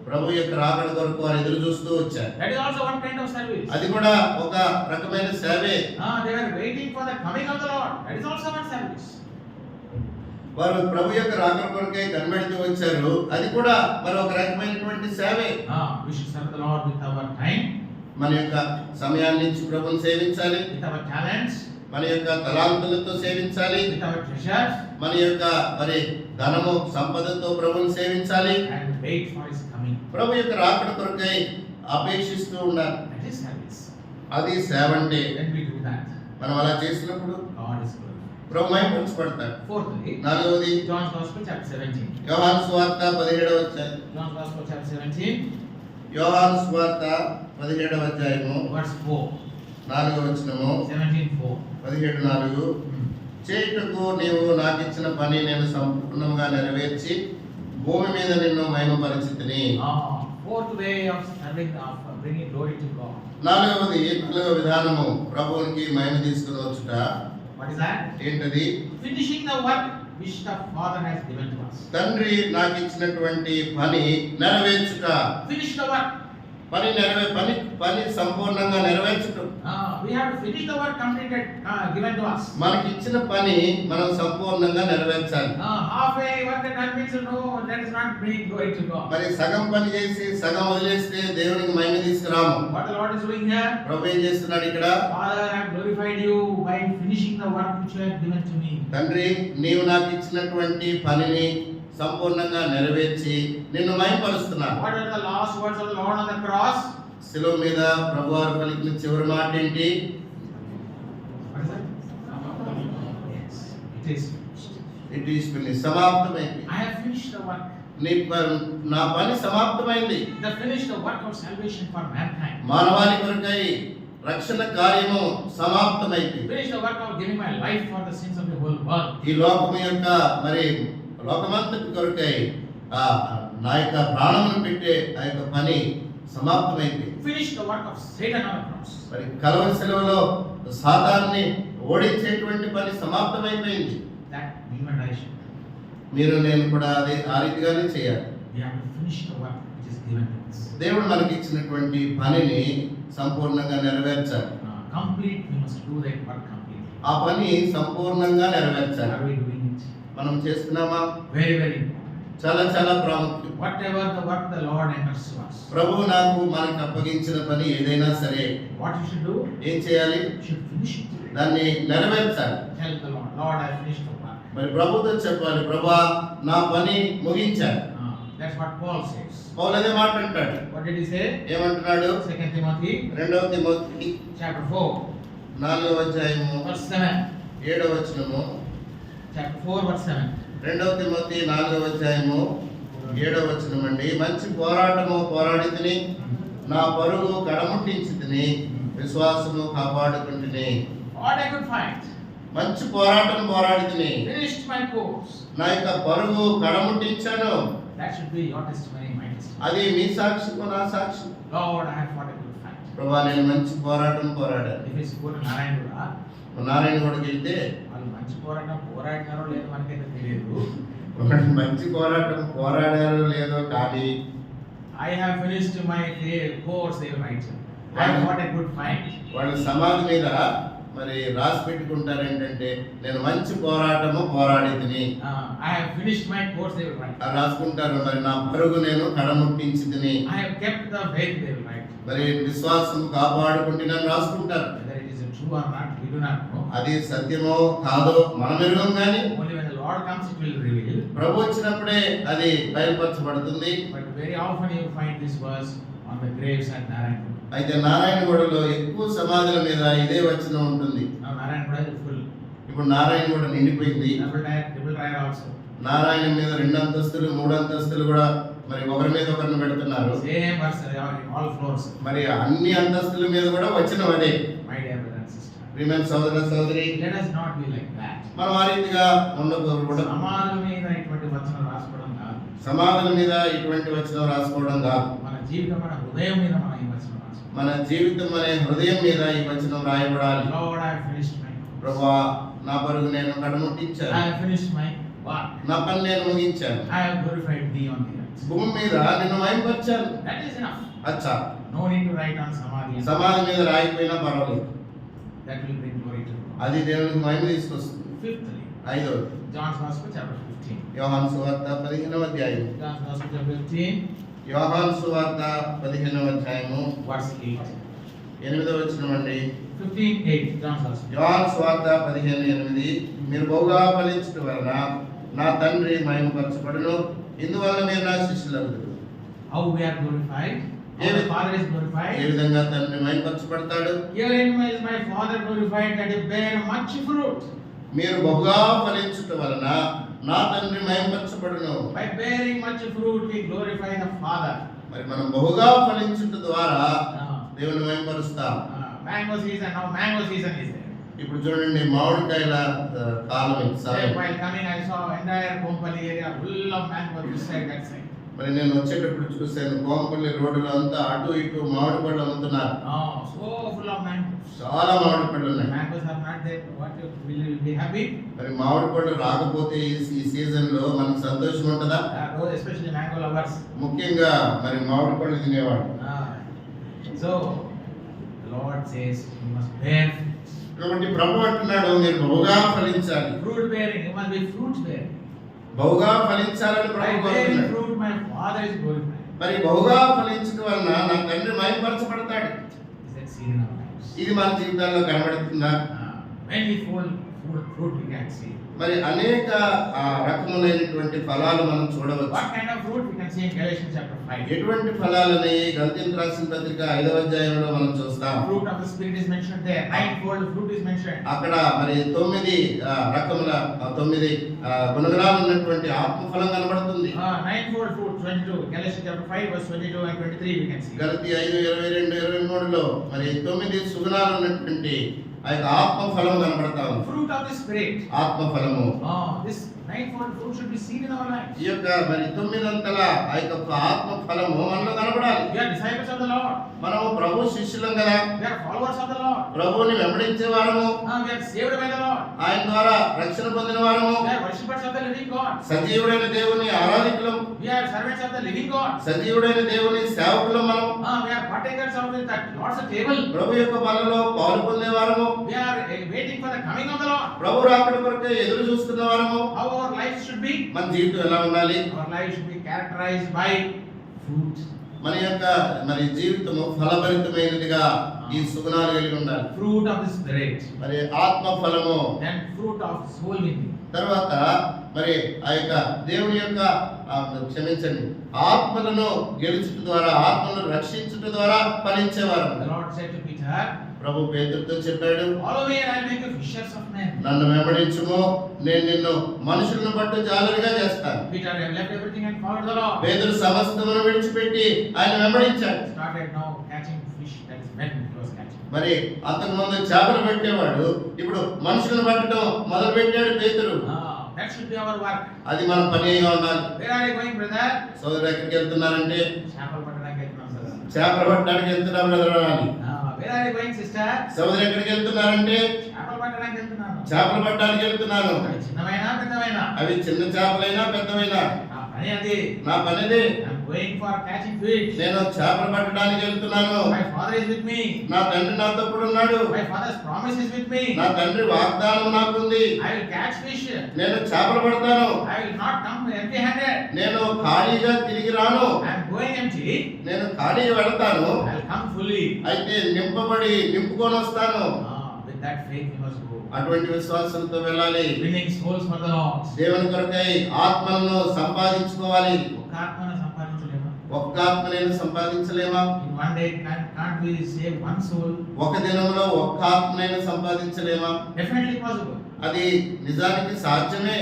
ప్రభు యొక్క రాకడ కొరకు వారు ఎదురు చూస్తూ వచ్చారు. That is also one kind of service. అది కూడా ఒక రకమైన సేవే. They were waiting for the coming of the Lord. That is also one service. వారు ప్రభు యొక్క రాకడ కొరకై కనిపెడుతూ వచ్చారు. అది కూడా మరి ఒక రకమైనటువంటి సేవే. We should serve the Lord with our time. మన యొక్క సమయాన్ని ఇచ్చి ప్రభువుని సేవించాలి. With our talents. మన యొక్క తలాంతులతో సేవించాలి. With our treasures. మన యొక్క ధనము సంపదతో ప్రభువుని సేవించాలి. And wait for His coming. ప్రభు యొక్క రాకడ కొరకై అపేక్షిస్తూ ఉండాలి. That is service. అది సేవ అంటే. When we do that, మనం అలా చేసినప్పుడు God is glorified. Prabhu మహిమపరచబడతాడు. Fourthly, నాలుగవది John's Gospel chapter 17. యోహాను సువార్త 17వ అధ్యాయం. John's Gospel chapter 17, యోహాను సువార్త 17వ అధ్యాయము verse 4. 4వ వచనము. 17:4. 17:4 చేయుటకు నీవు నాకిచ్చిన పని నేను సంపూర్ణంగా నెరవేర్చి భూమి మీద నిన్ను మహిమపరిచితిని. 4 fourth way of serving, of bringing glory to God. నాలుగవ విధానము ప్రభువునికి మహిమ తీసుకుని వచ్చుట. What is that? ఏంటది? Finishing the work which the Father has given to us. తండ్రి నాకు ఇచ్చినటువంటి పని నెరవేర్చుట. Finish the work. పని సంపూర్ణంగా నెరవేర్చుట. We have to finish the work completed, given to us. మనకి ఇచ్చిన పని మనం సంపూర్ణంగా నెరవేర్చాలి. Halfway work and means no, that is not bring glory to God. మరి సగం పని చేసి సగం వదిలేస్తే దేవునికి మహిమ తీసుకురాము. What the Lord is doing here? ప్రభు ఏం చేస్తున్నాడు ఇక్కడ? Father, I have glorified you by finishing the work which you have given to me. తండ్రి, నీవు నాకు ఇచ్చినటువంటి పనిని సంపూర్ణంగా నెరవేర్చి నిన్ను మహిమపరుస్తున్నాను. What are the last words of the Lord on the cross? శిలువ మీద ప్రభువారు పలికిన చివరి మాట ఏంటి? What is that? Yes, it is finished. It is finish. సమాప్తమైంది. I have finished the work. నా పని సమాప్తమైంది. The finished the work of salvation for mankind. మానవాళి కొరకై రక్షణ కార్యము సమాప్తమైంది. Finished the work of giving my life for the sins of the whole world. ఈ లోకము యొక్క మరి లోకమంతటి కొరకై నా యొక్క ప్రాణమును పెట్టే ఆ యొక్క పని సమాప్తమైంది. Finished the work of Satan on the cross. మరి కల్వరి శిలువలో సాతాన్ని ఓడించేటువంటి పని సమాప్తమైపోయింది. That we and I should. మీరు నేను కూడా అదే ఆ రీతిగానే చేయాలి. We have to finish the work which is given to us. దేవుడు మనకి ఇచ్చినటువంటి పనిని సంపూర్ణంగా నెరవేర్చాలి. Complete, we must do that work completely. ఆ పని సంపూర్ణంగా నెరవేర్చాలి. Are we doing it? మనం చేస్తున్నామా? Very, very important. చాలా ప్రాముఖ్యం. Whatever the work the Lord enters to us. ప్రభువు మనకు అప్పగించిన పని ఏదైనా సరే What you should do? ఏం చేయాలి? You should finish it. దాన్ని నెరవేర్చాలి. Tell the Lord, Lord, I finished the work. మరి ప్రభుతో చెప్పాలి, ప్రభువా నా పని ముగించాను. That's what Paul says. పౌలు అదే మాట అంటాడు. What did he say? ఏమంటున్నాడు? 2 Timothy 2వ తిమోతి chapter 4 4వ అధ్యాయము verse 7. 7వ వచనము. Chapter 4 verse 7. 2వ తిమోతి 4వ అధ్యాయము 7వ వచనం అండి. మంచి పోరాటము పోరాడితిని, నా పరుగు కడముట్టించితిని, విశ్వాసము కాపాడుకుంటుని. What I could find. మంచి పోరాటం పోరాడితిని, Finished my course. నా యొక్క పరుగు కడముట్టించాను. That should be your testimony, my testimony. అది మీ సాక్ష్యము నా సాక్ష్యం. Lord, I have fought a good fight. ప్రభువా నేను మంచి పోరాటం పోరాడాను. If it's good నారాయణ కూడా నారాయణ గూడకి వెళ్తే వాళ్ళు మంచి పోరాడినారో లేదో మనకైతే తెలియదు. మంచి పోరాటం పోరాడారో లేదో కానీ I have finished my course, they write. I have fought a good fight. వాళ్ళు సమాధి మీద మరి రాసి పెట్టుకుంటారు ఏంటంటే నేను మంచి పోరాటము పోరాడితిని. I have finished my course, they will write. రాసుకుంటారు మరి నా పరుగు నేను కడముట్టించితిని. I have kept the faith, they will write. మరి విశ్వాసం కాపాడుకుంటున్నాను రాసుకుంటారు. Whether it is true or not, we do not know. అది సత్యమో కాదో మనం ఎరుగం కానీ Only when the Lord comes, it will reveal. ప్రభు వచ్చినప్పుడే అది బయలుపరచబడుతుంది. But very often you find this verse on the graves at Narayana. అయితే నారాయణగూడలో ఎక్కువ సమాధుల మీద ఇదే వచనం ఉంటుంది. Now Narayana is full. ఇప్పుడు నారాయణగూడ నిండిపోయింది. Double tier also. నారాయణ మీద 2 అంతస్తులు 3 అంతస్తులు కూడా మరి ఒకరి మీద ఒకరిని పెడుతున్నారు. Same verse on all floors. మరి అన్ని అంతస్తుల మీద కూడా వచనం అదే. My dear brother and sister. ప్రియమైన సోదర సోదరి, Let us not be like that. మనం ఆ రీతిగా ఉండకూడదు. సమాధుల మీద ఇటువంటి వచనం రాసుకోవడం కాదు. సమాధుల మీద ఇటువంటి వచనం రాసుకోవడం కాదు. మన జీవితం మన హృదయం మీద మనం ఈ వచనం రాసుకోవాలి. మన జీవితం అనే హృదయం మీద ఈ వచనం రాయబడాలి. Lord, I have finished my course. ప్రభువా నా పరుగు నేను I కడముట్టించాను. have finished my work. నా పని నేను ముగించాను. I have glorified thee on the earth. భూమి మీద నిన్ను మహిమపరిచాను. That is enough. అచ్చా, No need to write on samadhi. సమాధి మీద రాయిపోయినా పర్వాలేదు. That will bring glory to God. అది దేవునికి మహిమ తీసుకొస్తుంది. Fifthly, 5వ John's Gospel chapter 15. యోహాను సువార్త 15వ అధ్యాయం. John's Gospel chapter 15 యోహాను సువార్త 15వ అధ్యాయము verse 8. 8వ వచనం అండి. 15:8 John's Gospel. యోహాను సువార్త 15:8 మీరు బహుగా ఫలించుట వలన నా తండ్రి మహిమపరచబడును, ఇందువల్ల మీరు నా శిష్యులగుదురు. How we are glorified? How the Father is A glorified? విధంగా తండ్రి మహిమపరచబడతాడు? Herein is my Father glorified, that he bear much fruit. మీరు బహుగా ఫలించుట వలన నా తండ్రి మహిమపరచబడును. By bearing much fruit, we glorify the Father. మరి మనం బహుగా ఫలించుట ద్వారా Uh, దేవుని మహిమపరుస్తాం. Mango season, now mango season is there. ఇప్పుడు చూడండి మామిడికాయల కాలం ఇది There, సమయం. while coming, I saw entire Kompally area full of mango this side, that side. మరి నేను వచ్చేటప్పుడు చూశాను కోంపల్లి రోడ్డులో అంతా అటు ఇటు మామిడి పళ్ళు అమ్ముతున్నారు. Oh, so full of mangoes. చాలా మామిడి పళ్ళు ఉన్నాయి. Mangoes are not there. What will you be happy? మరి మామిడి పళ్ళు రాకపోతే ఈ సీజన్ లో మనకు సంతోషం ఉంటుందా? Those especially mango lovers. ముఖ్యంగా మరి మామిడి పళ్ళు తినేవాడు. So the Lord says you must bear fruits. కాబట్టి ప్రభు అంటున్నాడు మీరు బహుగా ఫలించాలి. Fruit bearing, you must be fruit bearing. బహుగా ఫలించాలని By ప్రభు bearing కోరుతున్నాడు. fruit, my Father is glorified. మరి బహుగా ఫలించడం వలన నా తండ్రి మహిమపరచబడతాడు. Is that seen in our lives? ఇది మన జీవితాల్లో కనబడుతుందా? Manifold fruit we can see. మరి అనేక రకములైనటువంటి ఫలాలు మనం చూడవచ్చు. What kind of fruit we can see in Galatians chapter 5? ఎటువంటి ఫలాలని గలతీయులకు రాసిన పత్రిక 5వ అధ్యాయంలో మనం చూస్తాం. Fruit of the spirit is mentioned there. Ninefold fruit is mentioned. అక్కడ మరి 9 రకముల 9 గుణగణాలు ఉన్నటువంటి ఆత్మఫలం కనబడుతుంది. Ninefold fruit 22. Galatians chapter 5 verse 22 and 23 we can see. గలతీ 5:22-23లో మరి 9 సుగుణాలు ఉన్నటువంటి ఆ యొక్క ఆత్మఫలం కనబడతా ఉంది. Fruit of the spirit. ఆత్మఫలము. This ninefold fruit should be seen in our lives. ఈ యొక్క మరి 9 ఆ యొక్క ఆత్మఫలము మనలో కనబడాలి. We are disciples of the Lord. మనము ప్రభు శిష్యులం కదా. We are followers of the Lord. ప్రభువుని వెంబడించే వారము. We are saved by the Lord. ఆయన ద్వారా రక్షణ పొందిన వారము. We are worshippers of the living God. సజీవుడైన దేవుని ఆరాధకులం. We are servants of the living God. సజీవుడైన దేవుని సేవకులం మనం. We are partakers of the Lord's table. ప్రభు యొక్క పనులలో పాలు పొందే వారము. We are waiting for the coming of the Lord. ప్రభు రాకడ కొరకు ఎదురు చూస్తున్న వారము. How our life should be? మన జీవితం ఎలా ఉండాలి? Our life should be characterized by fruit. మన యొక్క మరి జీవితము ఫలభరితమైనదిగా ఈ సుగుణాలు కలిగి ఉండాలి. Fruit of the spirit. మరి ఆత్మ ఫలము. Then fruit of soul winning. తర్వాత మరి ఆ యొక్క దేవుని యొక్క క్షమించండి ఆత్మలను గెలుచుట ద్వారా ఆత్మలను రక్షించుట ద్వారా ఫలించేవారు. The Lord said to Peter, ప్రభు పేతురుతో చెప్పాడు, follow me and I'll make you fishers of men. నన్ను వెంబడించుము, నేను నిన్ను మనుషులను పట్టు జాలరుగా చేస్తాను. Peter left everything and followed the Lord. పేతురు సమస్తమును విడిచిపెట్టి ఆయన వెంబడించాడు. Started now catching fish, that is men he was catching. మరి అంతకు ముందు చేపలు పట్టేవాడు, ఇప్పుడు మనుషులను పట్టడం మొదలు పెట్టాడు పేతురు. That should be our work. అది మన పని అయి ఉండాలి. Where are you going, brother? సోదరు ఎక్కడికి వెళ్తున్నారంటే చేపలు పట్టడానికి వెళ్తున్నాం brother. చేపలు పట్టడానికి వెళ్తున్నాం బ్రదర్ అనాలి. Where are you going, sister? సోదరు ఎక్కడికి వెళ్తున్నారంటే చేపలు పట్టడానికి వెళ్తున్నాను. చేపలు పట్టడానికి వెళ్తున్నాను. అవి చిన్నవైనా పెద్దవైనా, అవి చిన్న చేపలైనా పెద్దవైనా నా పని అది. నా పనిది. I'm going for catching fish. నేను చేపలు పట్టడానికి వెళ్తున్నాను. My father is with me. నా తండ్రి నాతో కూడా ఉన్నాడు. My father's promise is with me. నా తండ్రి వాగ్దానం నాకుంది. I will catch fish. నేను చేపలు పడతాను. I will not come empty handed. నేను ఖాళీగా తిరిగి రాను. I am going empty. నేను ఖాళీగా వెళతాను. I will come fully. అయితే నింపుకొని వస్తాను. With that faith we must go. అటువంటి విశ్వాసంతో వెళ్ళాలి. Winning souls for the Lord. దేవుని కొరకై ఆత్మలను సంపాదించుకోవాలి. ఒక ఆత్మను సంపాదించలేమా? ఒక్క ఆత్మను సంపాదించలేమా? In one day can't we save one soul? ఒక దినంలో ఒక్క ఆత్మనైనా సంపాదించలేమా? Definitely possible. అది నిజానికి సాధ్యమే.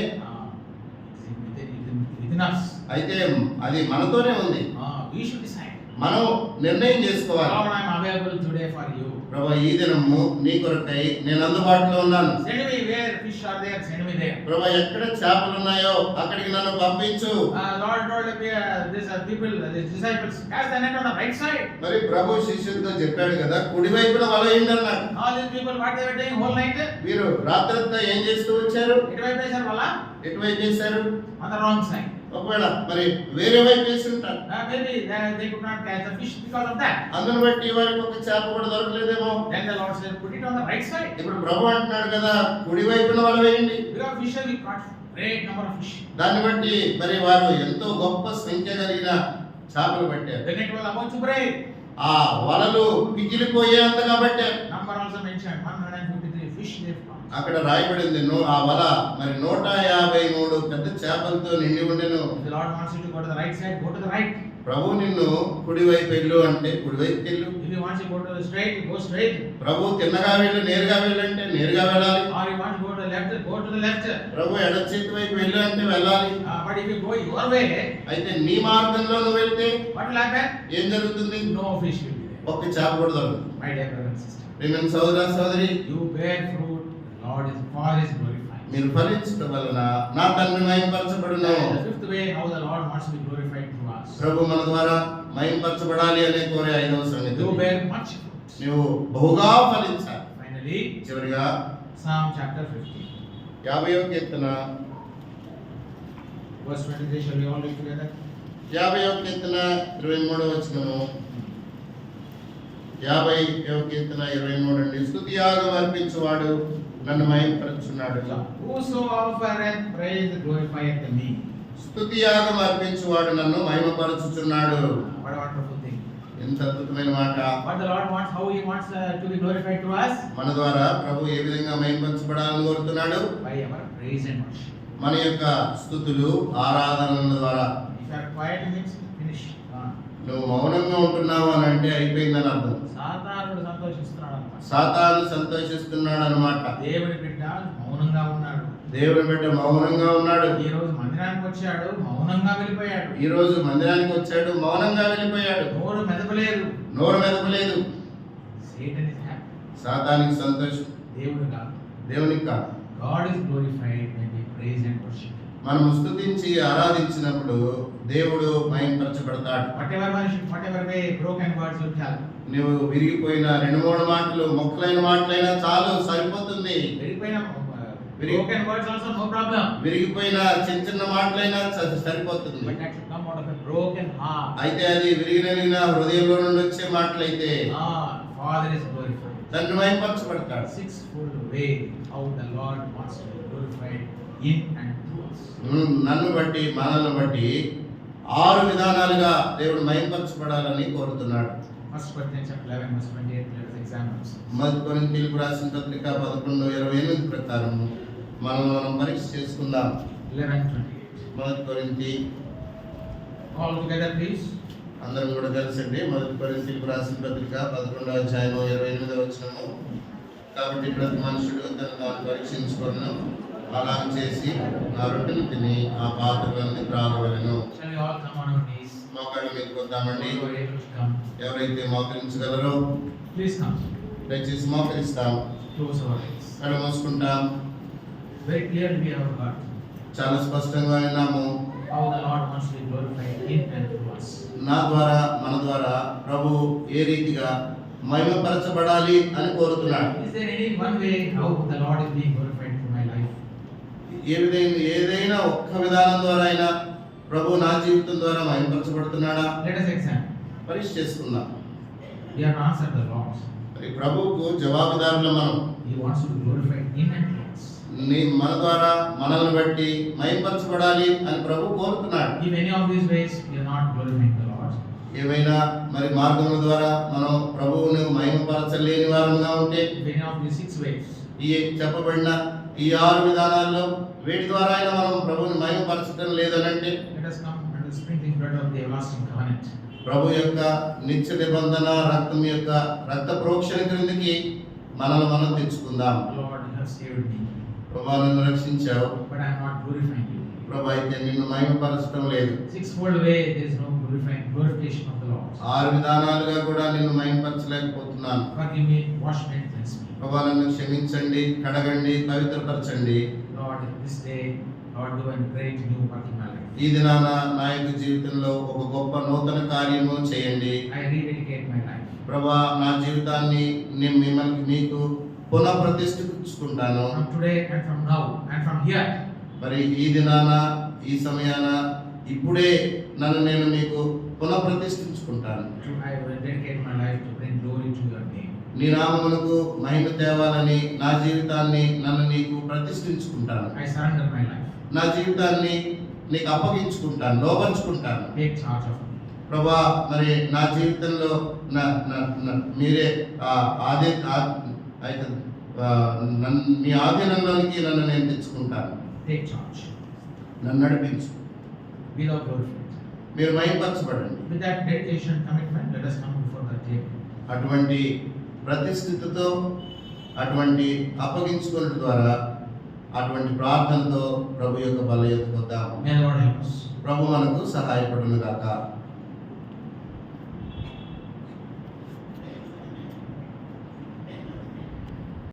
Within us. అయితే అది మనతోనే ఉంది. We should decide. మనం నిర్ణయం చేసుకోవాలి. Lord, I am available today for you. ప్రభువా ఈ దినము నీ కొరకై నేను అందుబాటులో ఉన్నాను. Send me where fish are there, send me there. ప్రభువా ఎక్కడ చేపలు ఉన్నాయో అక్కడికి నన్ను పంపించు. Lord told these people, these disciples, cast the net on the right side. మరి ప్రభు శిష్యులతో చెప్పాడు కదా కుడి వైపున వల వేయండి అన్నాడు. All these people what they were doing whole night? వీరు రాత్రంతా ఏం చేస్తూ వచ్చారు? ఎటువైపు వేశారు వల? ఎటువైపు వేశారు? On the wrong side. ఒకవేళ మరి వేరే వైపు వేసి ఉంటారు. Maybe they could not catch the fish because of that. అందును బట్టి వారికి ఒక చేప కూడా దొరకలేదేమో. Then the Lord said, put it on the right side. ఇప్పుడు ప్రభు అంటున్నాడు కదా కుడి వైపున వల వేయండి. Because fisher we caught great number of fish. దాన్ని బట్టి మరి వారు ఎంతో గొప్ప సంఖ్య కలిగిన చేపలు పట్టారు. The net was about to break. ఆ వలలు పిగిలిపోయేంతగా పట్టారు. Number also mentioned 153 fish they caught. అక్కడ రాయబడింది ఆ వల మరి 153 పెద్ద చేపలతో నిండి ఉండెను. The Lord wants you to go to the right side, go to the right. ప్రభు నిన్ను కుడి వైపు వెళ్ళు అంటే కుడి వైపుకి వెళ్ళు. If you want to go to the straight, go straight. ప్రభు తిన్నగా వెళ్ళు నేరుగా వెళ్ళంటే నేరుగా వెళ్ళాలి. Or you want to go to the left, go to the left. ప్రభు ఎడ చేతి వైపు వెళ్ళు అంటే వెళ్ళాలి. But if you go your way, అయితే నీ మార్గంలో నువ్వు వెళ్తే what will happen? ఏం జరుగుతుంది? No fish will be there. ఒక్క చేప కూడా దొరకదు. My dear brother and sister, ప్రియమైన సోదర సోదరి, you bear fruit, the Lord is Father is glorified. మీరు ఫలించడం వలన నా తండ్రి మహిమపరచబడును. The fifth way how the Lord wants to be glorified through us. us. ప్రభు మన ద్వారా మహిమపరచబడాలి అనే కోరే ఐదవ సంగతి. You bear much fruit. నువ్వు బహుగా ఫలించాలి. Finally, చివరిగా Psalm chapter 50. 50వ Keerthana Verse 23, shall we all read together? 50వ కీర్తన 23వ వచనము. 50వ కీర్తన 23 అండి. స్తుతి యాగం అర్పించువాడు నన్ను మహిమపరచున్నాడు. Whoso offereth praise glorifieth me. స్తుతి యాగం అర్పించువాడు నన్ను మహిమపరచుచున్నాడు. What a wonderful thing. ఎంత అద్భుతమైన మాట. What the Lord wants, how He wants to be glorified to us? మన ద్వారా ప్రభు ఏ విధంగా మహిమపరచబడాలని కోరుతున్నాడు? By our praise and worship. మన యొక్క స్తుతులు ఆరాధనల ద్వారా. If you are quiet, means finish. నువ్వు మౌనంగా ఉంటున్నావు అని అంటే అయిపోయిందని అర్థం. సాతానుడు సంతోషిస్తున్నాడు అన్నమాట. సాతాను సంతోషిస్తున్నాడు అన్నమాట. దేవుడి బిడ్డ మౌనంగా ఉన్నాడు. దేవుని బిడ్డ మౌనంగా ఉన్నాడు. ఈ రోజు మందిరానికి వచ్చాడు, మౌనంగా వెళ్ళిపోయాడు. ఈ రోజు మందిరానికి వచ్చాడు, మౌనంగా వెళ్ళిపోయాడు. నోరు మెదపలేదు. నోరు మెదపలేదు. Satan is happy. సాతానికి సంతోషం. దేవుడు కాదు. దేవునికి కాదు. God is glorified when we praise and worship. మనం స్తుతించి ఆరాధించినప్పుడు దేవుడు మహిమపరచబడతాడు. Whatever way broken words will tell. నువ్వు విరిగిపోయిన 2-3 మాటలు మొక్కలైన మాటలైనా చాలు, సరిపోతుంది. విరిగిపోయిన broken words also no problem. విరిగిపోయిన చిన్న మాటలైనా సరిపోతుంది. But that should come out of a broken heart. అయితే అది విరిగిన హృదయంలో నుండి వచ్చే మాటలైతే Father is glorified. తండ్రి మహిమపరచబడతాడు. Sixfold way how the Lord wants to be glorified in and through us. నన్ను బట్టి మనల్ని బట్టి 6 విధానాలుగా దేవుడు మహిమపరచబడాలని కోరుతున్నాడు. 1 Corinthians chapter 11 verse 28. Let us examine ourselves. మొదటి కొరింథీయులకు రాసిన పత్రిక 11:28 ప్రకారం మనం పరీక్ష చేసుకుందాం. 11:28. మొదటి కొరింథీ All together, please. అందరం కూడా కలిసండి. మొదటి కొరింథీయులకు రాసిన పత్రిక 11వ అధ్యాయం 28వ వచనము. కాబట్టి ప్రతి మనుషుడు తను తాను పరీక్షించుకొనును, అలా చేసి ఆ రొట్టెను తిని ఆ పాత్రలన్నీ త్రాగవలెను. Shall we all come on our knees? మోకాళ్ళ మీదకి వద్దామండి. Who are able to come, ఎవరైతే మోకరించగలరో please come. దయచేసి మోకరిస్తాం. Close our eyes. కళ్ళు మూసుకుంటాం. Very clearly we have got చాలా స్పష్టంగా విన్నాము. how the Lord wants to be glorified in and through us. నా ద్వారా మన ద్వారా ప్రభు ఏ రీతిగా మహిమపరచబడాలి అని కోరుతున్నాడు. Is there any one way how the Lord is being glorified through my life? ఏదైనా ఒక్క విధానం ద్వారా అయినా ప్రభు నా జీవితం ద్వారా మహిమపరచబడుతున్నాడా? Let us examine. పరీక్ష చేసుకుందాం. We have answered the Lord. మరి ప్రభువుకు జవాబుదారులు మనం. He wants to be glorified in and through us. మన ద్వారా మనల్ని బట్టి మహిమపరచబడాలి అని ప్రభు కోరుతున్నాడు. If any of these ways we are not glorifying the Lord, ఏమైనా మరి మార్గముల ద్వారా మనం ప్రభువును మహిమపరచలేని వారముగా ఉంటే, if any of these 6 ways, ఈ చెప్పబడిన ఈ 6 విధానాల్లో వేటి ద్వారా అయినా మనం ప్రభువుని మహిమపరచడం లేదనంటే, let us come under the sprinkling blood of the everlasting covenant. ప్రభు యొక్క నిత్య నిబంధన రక్తం యొక్క రక్త ప్రోక్షణ క్రిందికి మనల్ని మనం తెచ్చుకుందాం. Lord, you have saved me, ప్రభు నన్ను రక్షించావు, but I am not glorifying you. ప్రభు అయితే నిన్ను మహిమపరచడం లేదు. Sixfold way, there is no glorification of the Lord. 6 విధానాలుగా కూడా నిన్ను మహిమపరచలేకపోతున్నాను. Forgive me, wash me, and cleanse me. ప్రభు నన్ను క్షమించండి, కడగండి, పవిత్రపరచండి. Lord, this day, Lord, do a great new work in my life. ఈ దినాన నా యొక్క జీవితంలో ఒక గొప్ప నూతన కార్యము చేయండి. I rededicate my life. ప్రభా నా జీవితాన్ని నేను మిమ్మల్ని మీకు పునఃప్రతిష్ఠించుకుంటాను. From today and from now and from here, మరి ఈ దినాన ఈ సమయాన ఇప్పుడే నేను మీకు పునఃప్రతిష్ఠించుకుంటాను. I will dedicate my life to bring glory to your name. నీ నామమునకు మహిమ తేవాలని నా జీవితాన్ని నీకు ప్రతిష్ఠించుకుంటాను. I surrender my life. నా జీవితాన్ని నీకు అప్పగించుకుంటాను, లోపరుచుకుంటాను. Take charge of me. ప్రభా మరి నా జీవితంలో మీరే మీ ఆధీనంలోనికి నన్ను నేను తెచ్చుకుంటాను. Take charge. నన్ను నడిపించు. Be thou glorified. మీరు మహిమపరచబడండి. With that dedication commitment, let us come before the table. అటువంటి ప్రతిష్ఠితతో అటువంటి అప్పగించుకోవడం ద్వారా అటువంటి ప్రార్థనతో ప్రభు యొక్క బల ఎత్తుకొద్దాం. May the Lord help us. ప్రభు మనకు సహాయపడును గాక.